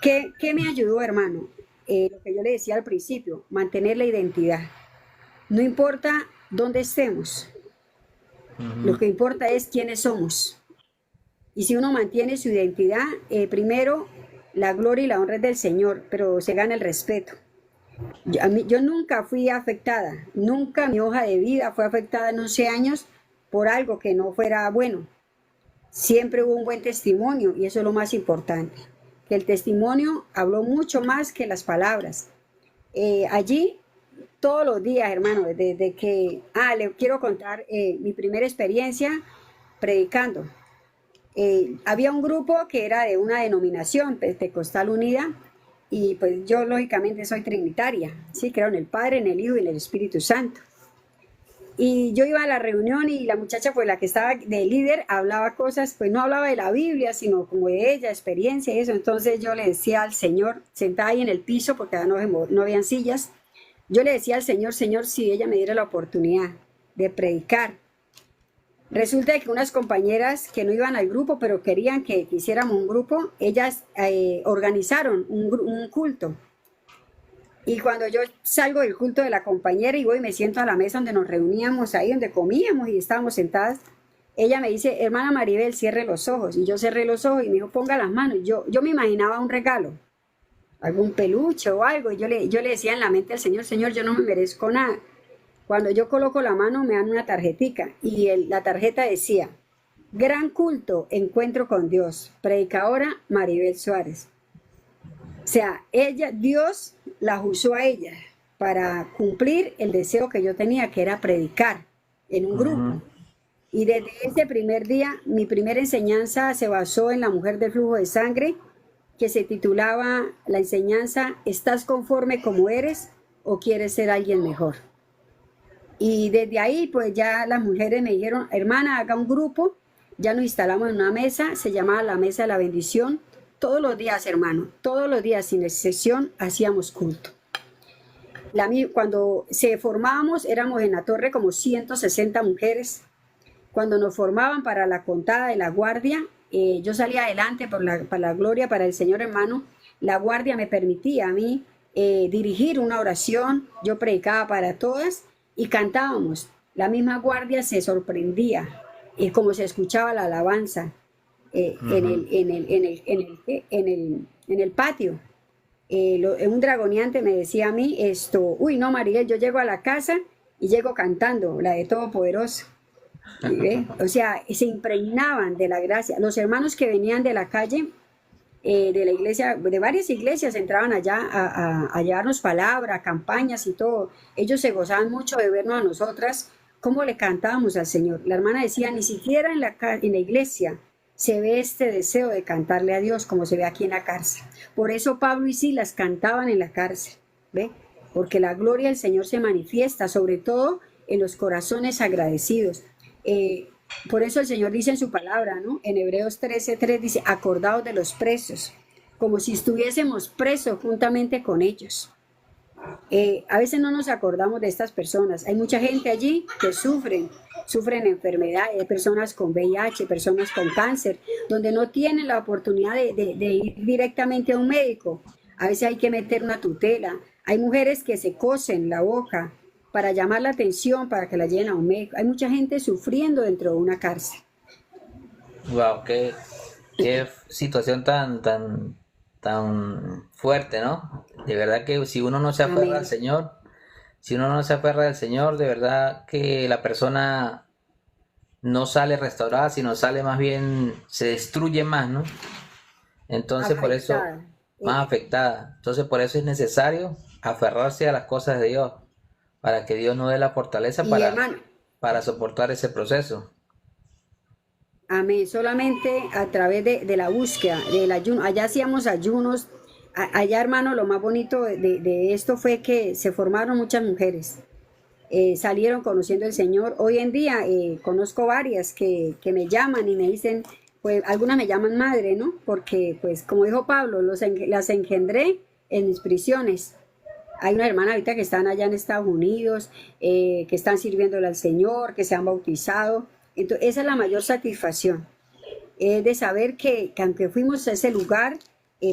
¿Qué me ayudó, hermano? Lo que yo le decía al principio, mantener la identidad. No importa dónde estemos, lo Ujú. que importa es quiénes somos. Y si uno mantiene su identidad, primero la gloria y la honra es del Señor, pero se gana el respeto. Yo nunca fui afectada, nunca mi hoja de vida fue afectada en 11 años por algo que no fuera bueno. Siempre hubo un buen testimonio y eso es lo más importante, que el testimonio habló mucho más que las palabras. Allí, todos los días, hermano, desde que, le quiero contar mi primera experiencia predicando. Había un grupo que era de una denominación Pentecostal Unida y pues yo lógicamente soy trinitaria, sí, creo en el Padre, en el Hijo y en el Espíritu Santo. Y yo iba a la reunión y la muchacha pues la que estaba de líder hablaba cosas, pues no hablaba de la Biblia, sino como de ella, experiencia y eso. Entonces yo le decía al Señor, sentada ahí en el piso porque no habían sillas, yo le decía al Señor, Señor, si ella me diera la oportunidad de predicar. Resulta que unas compañeras que no iban al grupo, pero querían que hiciéramos un grupo, ellas organizaron un culto. Y cuando yo salgo del culto de la compañera y voy y me siento a la mesa donde nos reuníamos, ahí donde comíamos y estábamos sentadas, ella me dice, hermana Maribel, cierre los ojos. Y yo cerré los ojos y me dijo, ponga las manos. Yo me imaginaba un regalo, algún peluche o algo. Y yo le decía en la mente al Señor, Señor, yo no me merezco nada. Cuando yo coloco la mano me dan una tarjetica y la tarjeta decía, gran culto, encuentro con Dios, predicadora Maribel Suárez. O sea, Dios la usó a ella para cumplir el deseo que yo tenía, que era predicar en un Ujú. grupo. Y desde ese primer día, mi primera enseñanza se basó en la mujer del flujo de sangre, que se titulaba la enseñanza, ¿estás conforme como eres o quieres ser alguien mejor? Y desde ahí, pues ya las mujeres me dijeron, hermana, haga un grupo, ya nos instalamos en una mesa, se llamaba la Mesa de la Bendición. Todos los días, hermano, todos los días, sin excepción, hacíamos culto. Cuando se formábamos, éramos en la torre como 160 mujeres. Cuando nos formaban para la contada de la guardia, yo salía adelante para la gloria, para el Señor, hermano. La guardia me permitía a mí dirigir una oración, yo predicaba para todas y cantábamos. La misma guardia se sorprendía como se escuchaba la alabanza en el patio. Un dragoneante me decía a mí esto, uy, no, Mariel, yo llego a la casa y llego cantando la de Todopoderoso. ¿Ve? O sea, se impregnaban de la gracia. Los hermanos que venían de la calle, de la iglesia, de varias iglesias, entraban allá a llevarnos palabra, campañas y todo. Ellos se gozaban mucho de vernos a nosotras, cómo le cantábamos al Señor. La hermana decía, ni siquiera en la iglesia se ve este deseo de cantarle a Dios como se ve aquí en la cárcel. Por eso Pablo y Silas cantaban en la cárcel, ¿ve? Porque la gloria del Señor se manifiesta, sobre todo en los corazones agradecidos. Por eso el Señor dice en su palabra, ¿no? En Hebreos 13:3 dice, acordaos de los presos, como si estuviésemos presos juntamente con ellos. A veces no nos acordamos de estas personas. Hay mucha gente allí que sufren enfermedades, personas con VIH, personas con cáncer, donde no tienen la oportunidad de ir directamente a un médico. A veces hay que meter una tutela. Hay mujeres que se cosen la boca para llamar la atención, para que la lleven a un médico. Hay mucha gente sufriendo dentro de una cárcel. Wow, qué situación tan fuerte, ¿no? De verdad que si uno no se aferra al Amén. Señor, si uno no se aferra al Señor, de verdad que la persona no sale restaurada, sino sale más bien, se destruye más, ¿no? Entonces por eso, Afectada. más afectada. Entonces por eso es necesario aferrarse a las cosas de Dios, para que Dios nos dé la fortaleza Y hermano, para soportar ese proceso. amén, solamente a través de la búsqueda, del ayuno. Allá hacíamos ayunos. Allá, hermano, lo más bonito de esto fue que se formaron muchas mujeres. Salieron conociendo al Señor. Hoy en día conozco varias que me llaman y me dicen, pues algunas me llaman madre, ¿no? Porque, pues, como dijo Pablo, las engendré en mis prisiones. Hay una hermana ahorita que están allá en Estados Unidos, que están sirviéndole al Señor, que se han bautizado. Entonces, esa es la mayor satisfacción, de saber que aunque fuimos a ese lugar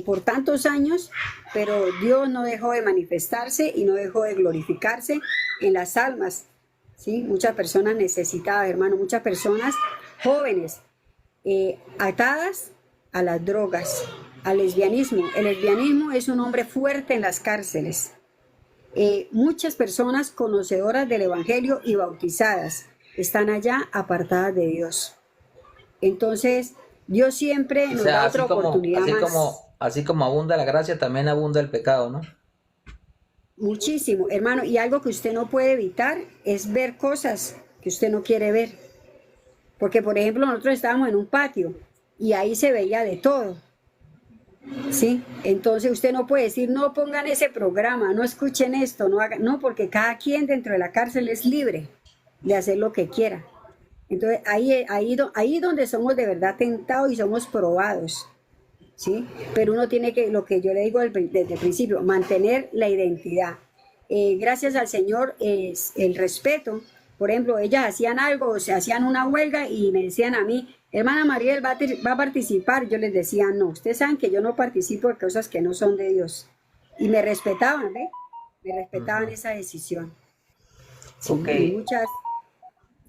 por tantos años, pero Dios no dejó de manifestarse y no dejó de glorificarse en las almas, ¿sí? Muchas personas necesitadas, hermano, muchas personas jóvenes atadas a las drogas, al lesbianismo. El lesbianismo es un hombre fuerte en las cárceles. Muchas personas conocedoras del Evangelio y bautizadas están allá apartadas de Dios. Entonces, Dios siempre O nos sea, da otra oportunidad más. así como abunda la gracia, también abunda el pecado, ¿no? Muchísimo, hermano. Y algo que usted no puede evitar es ver cosas que usted no quiere ver. Porque, por ejemplo, nosotros estábamos en un patio y ahí se veía de todo. ¿Sí? Entonces usted no puede decir, no pongan ese programa, no escuchen esto, no hagan, no, porque cada quien dentro de la cárcel es libre de hacer lo que quiera. Entonces ahí donde somos de verdad tentados y somos probados, ¿sí? Pero uno tiene que, lo que yo le digo desde el principio, mantener la identidad. Gracias al Señor es el respeto. Por ejemplo, ellas hacían algo, se hacían una huelga y me decían a mí, hermana Mariel, va a participar. Yo les decía, no, ustedes saben que yo no participo de cosas que no son de Dios. Y me respetaban, ¿ve? Me respetaban Ujú. esa decisión. Ok, Sí, y muchas,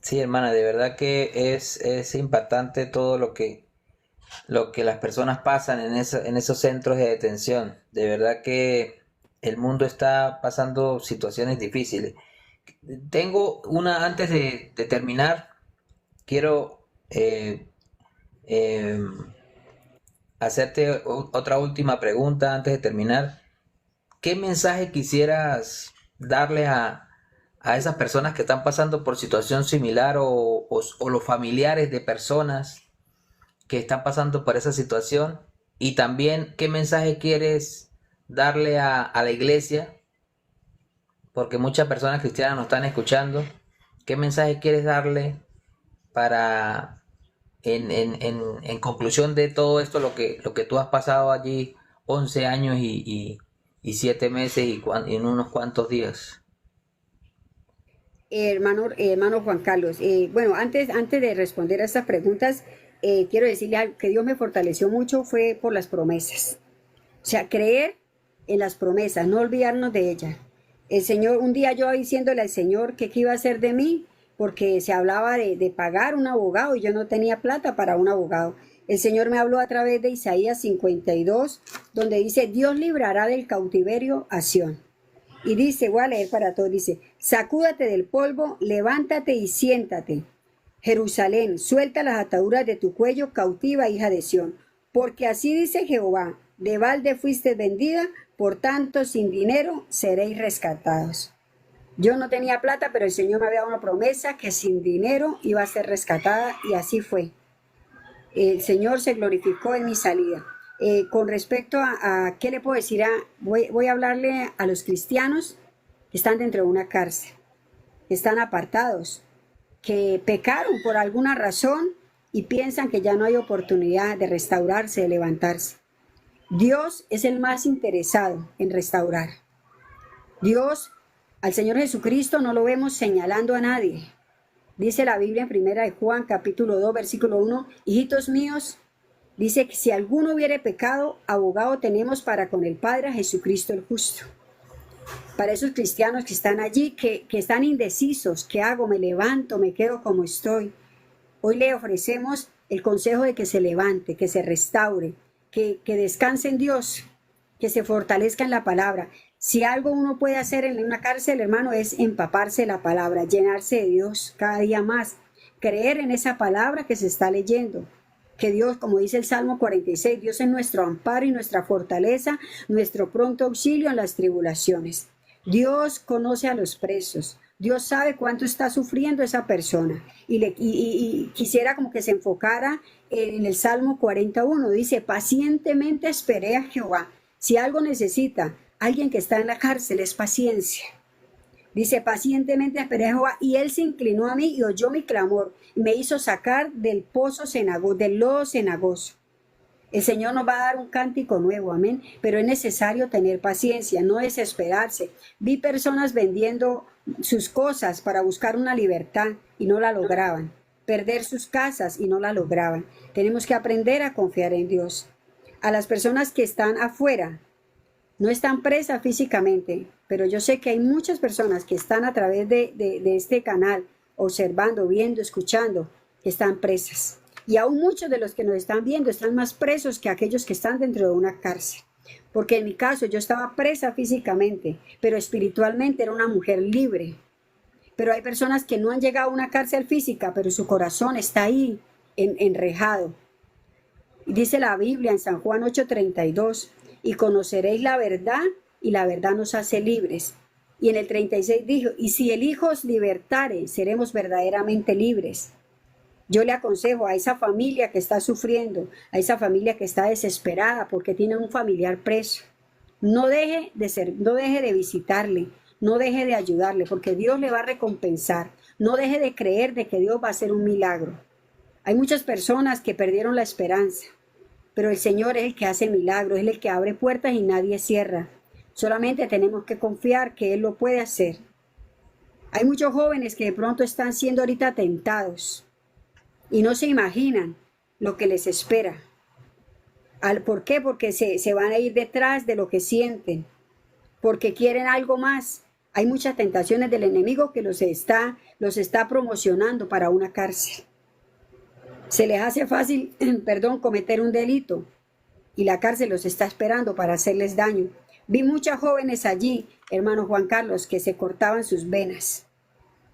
sí, hermana, de verdad que es impactante todo lo que las personas pasan en esos centros de detención. De verdad que el mundo está pasando situaciones difíciles. Tengo una, antes de terminar, quiero eh, hacerte otra última pregunta antes de terminar. ¿Qué mensaje quisieras darle a esas personas que están pasando por situación similar o los familiares de personas que están pasando por esa situación? Y también, ¿qué mensaje quieres darle a la iglesia? Porque muchas personas cristianas nos están escuchando. ¿qué mensaje quieres darle para, en conclusión de todo esto, lo que tú has pasado allí 11 años y 7 meses y en unos cuantos días? Hermano Juan Carlos, bueno, antes de responder a estas preguntas, quiero decirle algo, que Dios me fortaleció mucho fue por las promesas. O sea, creer en las promesas, no olvidarnos de ellas. El Señor, un día yo diciéndole al Señor que qué iba a hacer de mí, porque se hablaba de pagar un abogado y yo no tenía plata para un abogado. El Señor me habló a través de Isaías 52, donde dice, Dios librará del cautiverio a Sión. Y dice, voy a leer para todos, dice, sacúdate del polvo, levántate y siéntate. Jerusalén, suelta las ataduras de tu cuello, cautiva hija de Sión. Porque así dice Jehová, de balde fuiste vendida, por tanto sin dinero seréis rescatados. Yo no tenía plata, pero el Señor me había dado una promesa que sin dinero iba a ser rescatada y así fue. El Señor se glorificó en mi salida. Con respecto a qué le puedo decir, voy a hablarle a los cristianos que están dentro de una cárcel, que están apartados, que pecaron por alguna razón y piensan que ya no hay oportunidad de restaurarse, de levantarse. Dios es el más interesado en restaurar. Dios, al Señor Jesucristo no lo vemos señalando a nadie. Dice la Biblia en primera de Juan, capítulo 2, versículo 1, hijitos míos, dice que si alguno hubiere pecado, abogado tenemos para con el Padre a Jesucristo el justo. Para esos cristianos que están allí, que están indecisos, ¿qué hago? ¿Me levanto? ¿Me quedo como estoy? Hoy le ofrecemos el consejo de que se levante, que se restaure, que descanse en Dios, que se fortalezca en la palabra. Si algo uno puede hacer en una cárcel, hermano, es empaparse de la palabra, llenarse de Dios cada día más, creer en esa palabra que se está leyendo. Que Dios, como dice el Salmo 46, Dios es nuestro amparo y nuestra fortaleza, nuestro pronto auxilio en las tribulaciones. Dios conoce a los presos. Dios sabe cuánto está sufriendo esa persona. Y quisiera como que se enfocara en el Salmo 41. Dice, pacientemente esperé a Jehová. Si algo necesita alguien que está en la cárcel, es paciencia. Dice, pacientemente esperé a Jehová, y él se inclinó a mí y oyó mi clamor, y me hizo sacar del pozo cenagoso, del lodo cenagoso. El Señor nos va a dar un cántico nuevo, amén. Pero es necesario tener paciencia, no desesperarse. Vi personas vendiendo sus cosas para buscar una libertad y no la lograban. Perder sus casas y no la lograban. Tenemos que aprender a confiar en Dios. A las personas que están afuera, no están presas físicamente, pero yo sé que hay muchas personas que están a través de este canal, observando, viendo, escuchando, que están presas. Y aún muchos de los que nos están viendo están más presos que aquellos que están dentro de una cárcel. Porque en mi caso yo estaba presa físicamente, pero espiritualmente era una mujer libre. Pero hay personas que no han llegado a una cárcel física, pero su corazón está ahí enrejado. Y dice la Biblia en San Juan 8:32, y conoceréis la verdad, y la verdad nos hace libres. Y en el 36 dijo, y si el Hijo os libertare, seremos verdaderamente libres. Yo le aconsejo a esa familia que está sufriendo, a esa familia que está desesperada porque tiene un familiar preso, no deje de visitarle, no deje de ayudarle, porque Dios le va a recompensar. No deje de creer de que Dios va a hacer un milagro. Hay muchas personas que perdieron la esperanza, pero el Señor es el que hace milagros, es el que abre puertas y nadie cierra. Solamente tenemos que confiar que Él lo puede hacer. Hay muchos jóvenes que de pronto están siendo ahorita tentados y no se imaginan lo que les espera. ¿Por qué? Porque se van a ir detrás de lo que sienten, porque quieren algo más. Hay muchas tentaciones del enemigo que los está promocionando para una cárcel. Se les hace fácil, cometer un delito y la cárcel los está esperando para hacerles daño. Vi muchas jóvenes allí, hermano Juan Carlos, que se cortaban sus venas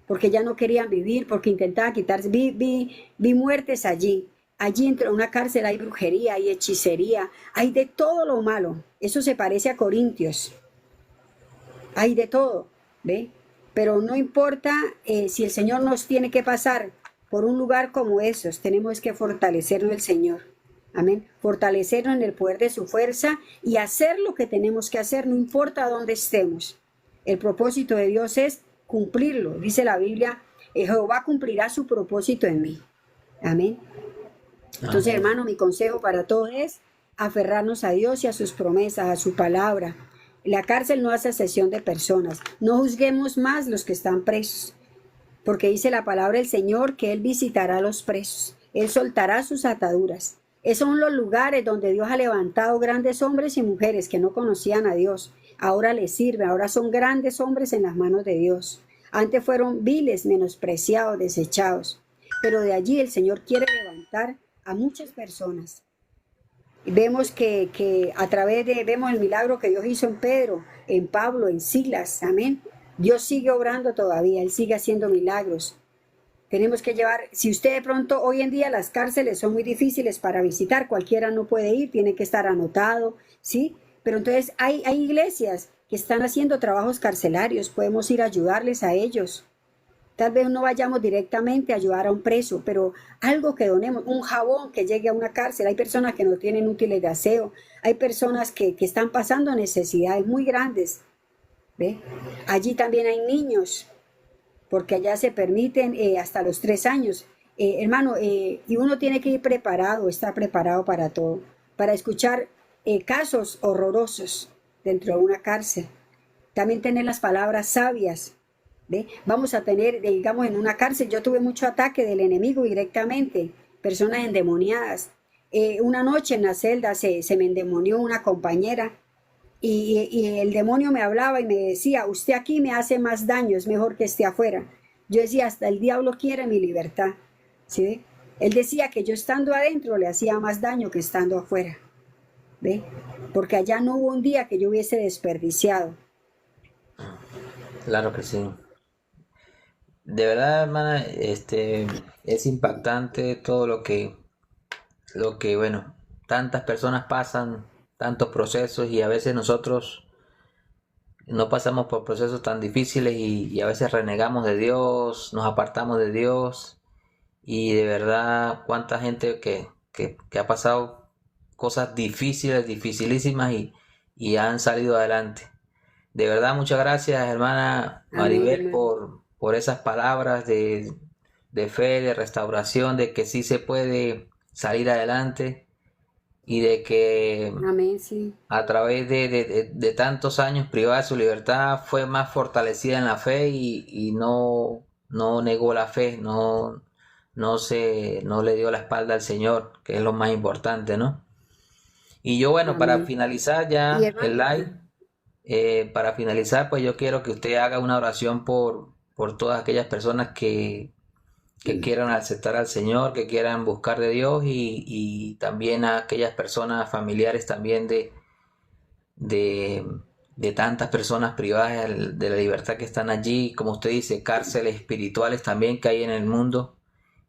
porque ya no querían vivir, porque intentaban quitarse. Vi muertes allí. Allí entre una cárcel hay brujería, hay hechicería, hay de todo lo malo. Eso se parece a Corintios. Hay de todo, ¿ve? Pero no importa si el Señor nos tiene que pasar por un lugar como esos, tenemos que fortalecernos en el Señor. Amén. Fortalecernos en el poder de su fuerza y hacer lo que tenemos que hacer, no importa dónde estemos. El propósito de Dios es cumplirlo. Dice la Biblia Jehová cumplirá su propósito en mí. Amén. Entonces, Amén. hermano, mi consejo para todos es aferrarnos a Dios y a sus promesas, a su palabra. La cárcel no hace excepción de personas. No juzguemos más los que están presos, porque dice la palabra del Señor que Él visitará a los presos. Él soltará sus ataduras. Esos son los lugares donde Dios ha levantado grandes hombres y mujeres que no conocían a Dios. Ahora les sirven, ahora son grandes hombres en las manos de Dios. Antes fueron viles, menospreciados, desechados. Pero de allí el Señor quiere levantar a muchas personas. Vemos que a través vemos el milagro que Dios hizo en Pedro, en Pablo, en Silas, amén. Dios sigue obrando todavía, Él sigue haciendo milagros. Tenemos que llevar, si usted de pronto, hoy en día las cárceles son muy difíciles para visitar, cualquiera no puede ir, tiene que estar anotado, ¿sí? Pero entonces hay iglesias que están haciendo trabajos carcelarios, podemos ir a ayudarles a ellos. Tal vez no vayamos directamente a ayudar a un preso, pero algo que donemos, un jabón que llegue a una cárcel. Hay personas que no tienen útiles de aseo, hay personas que están pasando necesidades muy grandes. ¿Ve? Allí también hay niños, porque allá se permiten hasta los 3 años. Hermano, y uno tiene que ir preparado, estar preparado para todo, para escuchar casos horrorosos dentro de una cárcel. También tener las palabras sabias. ¿Ve? Vamos a tener, digamos, en una cárcel, yo tuve mucho ataque del enemigo directamente, personas endemoniadas. Una noche en la celda se me endemonió una compañera y el demonio me hablaba y me decía, usted aquí me hace más daño, es mejor que esté afuera. Yo decía, hasta el diablo quiere mi libertad. ¿Sí? Él decía que yo estando adentro le hacía más daño que estando afuera. ¿Ve? Porque allá no hubo un día que yo hubiese desperdiciado. Claro que sí. De verdad, hermana, es impactante todo bueno, tantas personas pasan, tantos procesos y a veces nosotros no pasamos por procesos tan difíciles y a veces renegamos de Dios, nos apartamos de Dios y de verdad cuánta gente que ha pasado cosas difíciles, dificilísimas y han salido adelante. De verdad, muchas gracias, hermana Amén, Maribel, hermano. por esas palabras de fe, de restauración, de que sí se puede salir adelante y de que Amén, sí. a través de tantos años privada de su libertad fue más fortalecida en la fe y no negó la fe, no le dio la espalda al Señor, que es lo más importante, ¿no? Y yo, bueno, para Amén. finalizar Y ya el hermano, live, para finalizar, pues yo quiero que usted haga una oración por todas aquellas personas que quieran aceptar al Señor, que quieran buscar de Dios y también a aquellas personas familiares también de, de tantas personas privadas de la libertad que están allí, como usted dice, cárceles espirituales también que hay en el mundo.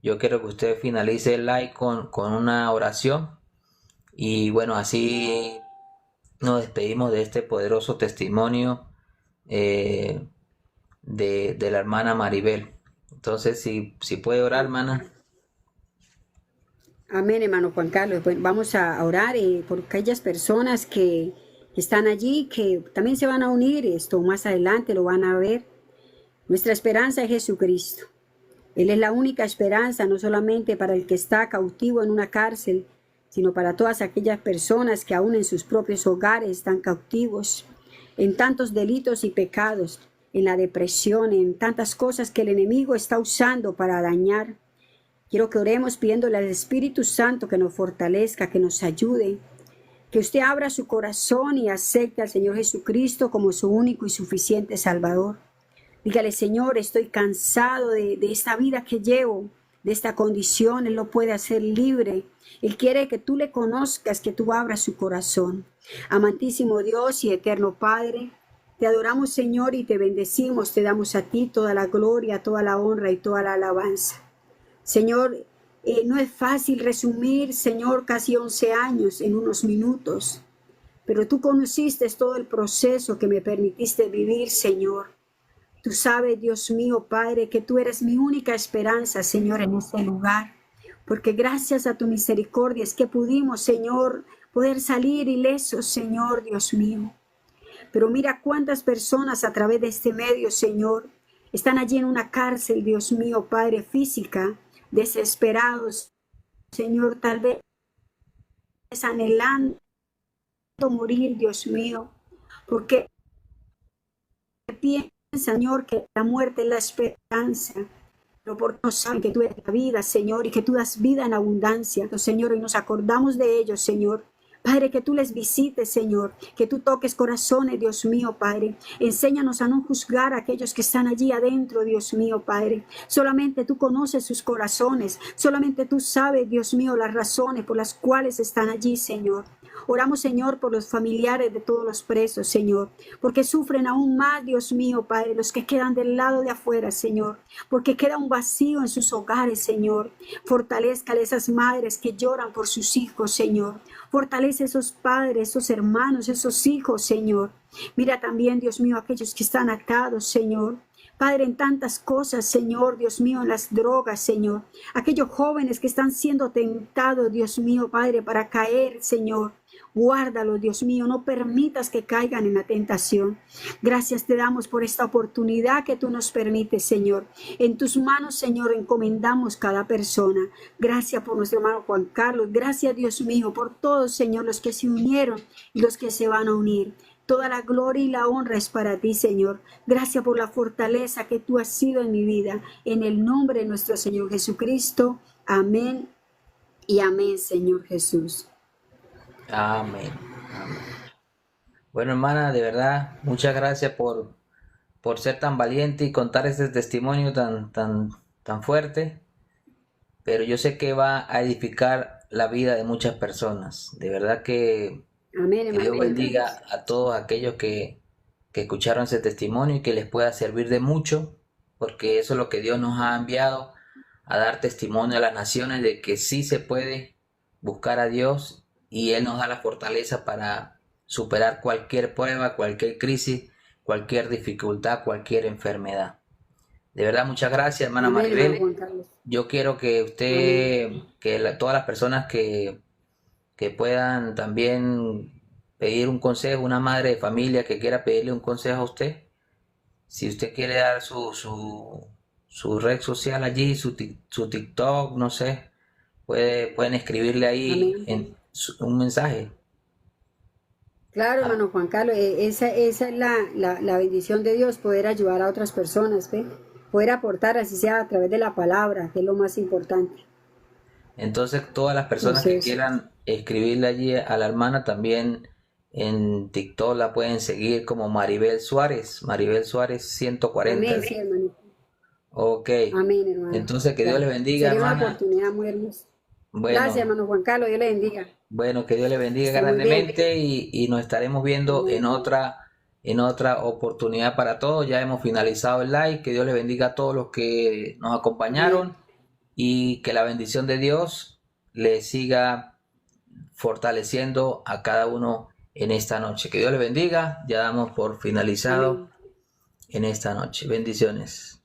Yo quiero que usted finalice el live con una oración y bueno, así nos despedimos de este poderoso testimonio eh, de la hermana Maribel. Entonces, si puede orar, hermana. amén, hermano Juan Carlos. Bueno, vamos a orar por aquellas personas que están allí, que también se van a unir, esto más adelante lo van a ver. Nuestra esperanza es Jesucristo. Él es la única esperanza, no solamente para el que está cautivo en una cárcel, sino para todas aquellas personas que aún en sus propios hogares están cautivos, en tantos delitos y pecados, en la depresión, en tantas cosas que el enemigo está usando para dañar. Quiero que oremos pidiéndole al Espíritu Santo que nos fortalezca, que nos ayude, que usted abra su corazón y acepte al Señor Jesucristo como su único y suficiente Salvador. Dígale, Señor, estoy cansado de esta vida que llevo, de esta condición. Él lo puede hacer libre. Él quiere que tú le conozcas, que tú abras su corazón. Amantísimo Dios y eterno Padre, te adoramos, Señor, y te bendecimos. Te damos a ti toda la gloria, toda la honra y toda la alabanza. Señor, no es fácil resumir, Señor, casi 11 años en unos minutos, pero tú conociste todo el proceso que me permitiste vivir, Señor. Tú sabes, Dios mío, Padre, que tú eres mi única esperanza, Señor, en este lugar, porque gracias a tu misericordia es que pudimos, Señor, poder salir ilesos, Señor, Dios mío. Pero mira cuántas personas a través de este medio, Señor, están allí en una cárcel, Dios mío, Padre, física, desesperados, Señor, tal vez anhelando morir, Dios mío, porque piensan, Señor, que la muerte es la esperanza, pero porque no saben que tú eres la vida, Señor, y que tú das vida en abundancia, Señor, y nos acordamos de ellos, Señor. Padre, que tú les visites, Señor, que tú toques corazones, Dios mío, Padre. Enséñanos a no juzgar a aquellos que están allí adentro, Dios mío, Padre. Solamente tú conoces sus corazones, solamente tú sabes, Dios mío, las razones por las cuales están allí, Señor. Oramos, Señor, por los familiares de todos los presos, Señor, porque sufren aún más, Dios mío, Padre, los que quedan del lado de afuera, Señor, porque queda un vacío en sus hogares, Señor. Fortalézcale a esas madres que lloran por sus hijos, Señor. Fortalece a esos padres, esos hermanos, esos hijos, Señor. Mira también, Dios mío, aquellos que están atados, Señor. Padre, en tantas cosas, Señor, Dios mío, en las drogas, Señor. Aquellos jóvenes que están siendo tentados, Dios mío, Padre, para caer, Señor. Guárdalos, Dios mío, no permitas que caigan en la tentación. Gracias te damos por esta oportunidad que tú nos permites, Señor. En tus manos, Señor, encomendamos cada persona. Gracias por nuestro hermano Juan Carlos. Gracias, Dios mío, por todos, Señor, los que se unieron y los que se van a unir. Toda la gloria y la honra es para ti, Señor. Gracias por la fortaleza que tú has sido en mi vida. En el nombre de nuestro Señor Jesucristo. Amén y amén, Señor Jesús. Amén. Amén. Bueno, hermana, de verdad, muchas gracias por ser tan valiente y contar este testimonio tan fuerte. Pero yo sé que va a edificar la vida de muchas personas. De verdad que Amén, Que hermano Dios Juan Carlos. bendiga a todos aquellos que escucharon ese testimonio y que les pueda servir de mucho, porque eso es lo que Dios nos ha enviado, a dar testimonio a las naciones de que sí se puede buscar a Dios y Él nos da la fortaleza para superar cualquier prueba, cualquier crisis, cualquier dificultad, cualquier enfermedad. De verdad, muchas gracias, hermana Amén, hermano Maribel. Juan Carlos. Yo quiero que Amén. usted, todas las personas que puedan también pedir un consejo, una madre de familia que quiera pedirle un consejo a usted. Si usted quiere dar su red social allí, su TikTok, no sé, pueden escribirle ahí Amén. un mensaje. Claro, Ah, hermano Juan Carlos, esa es la bendición de Dios, poder ayudar a otras personas, ¿ve? Poder aportar, así sea a través de la palabra, que es lo más importante. entonces, todas las personas que Entonces, quieran escribirle allí a la hermana también en TikTok la pueden seguir como Maribel Suárez 140. amén, sí, hermano. Ok, Amén, hermano. entonces que Dios le Claro. bendiga, Sería una hermana. oportunidad muy hermosa. Gracias, Bueno, hermano Juan Carlos, Dios le bendiga. bueno, que Dios le bendiga Esté muy bien. grandemente y nos estaremos viendo Amén. en otra oportunidad para todos. Ya hemos finalizado el live. Que Dios le bendiga a todos los que nos Amén. acompañaron y que la bendición de Dios le siga fortaleciendo a cada uno en esta noche. Que Dios le bendiga. Ya damos por finalizado Amén. en esta noche. Bendiciones.